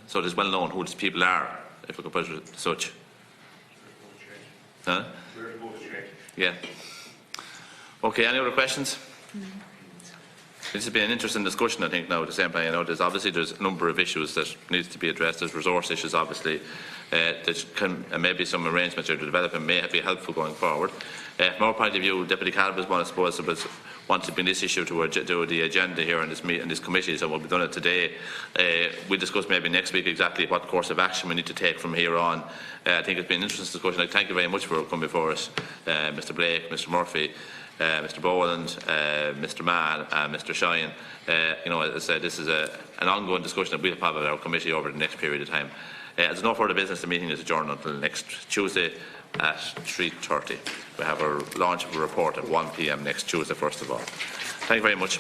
So it is well known who these people are, if we could put it as such. Huh? Yeah. Okay, any other questions? This has been an interesting discussion, I think, now at the same time. There's a number of issues that needs to be addressed. There's resource issues, obviously, that can, and maybe some arrangements you're developing may be helpful going forward. From our point of view, Deputy Calvert, I suppose, want to bring this issue to the agenda here in this committee, so we'll be done it today. We'll discuss maybe next week exactly what course of action we need to take from here on. I think it's been an interesting discussion. Thank you very much for coming before us, Mr. Blake, Mr. Murphy, Mr. Boland, Mr. Mann, and Mr. Shine. As I said, this is an ongoing discussion that we'll have at our committee over the next period of time. There's no further business. The meeting is adjourned until next Tuesday at 3:30. We have our launch of a report at 1 p.m. next Tuesday, first of all. Thank you very much.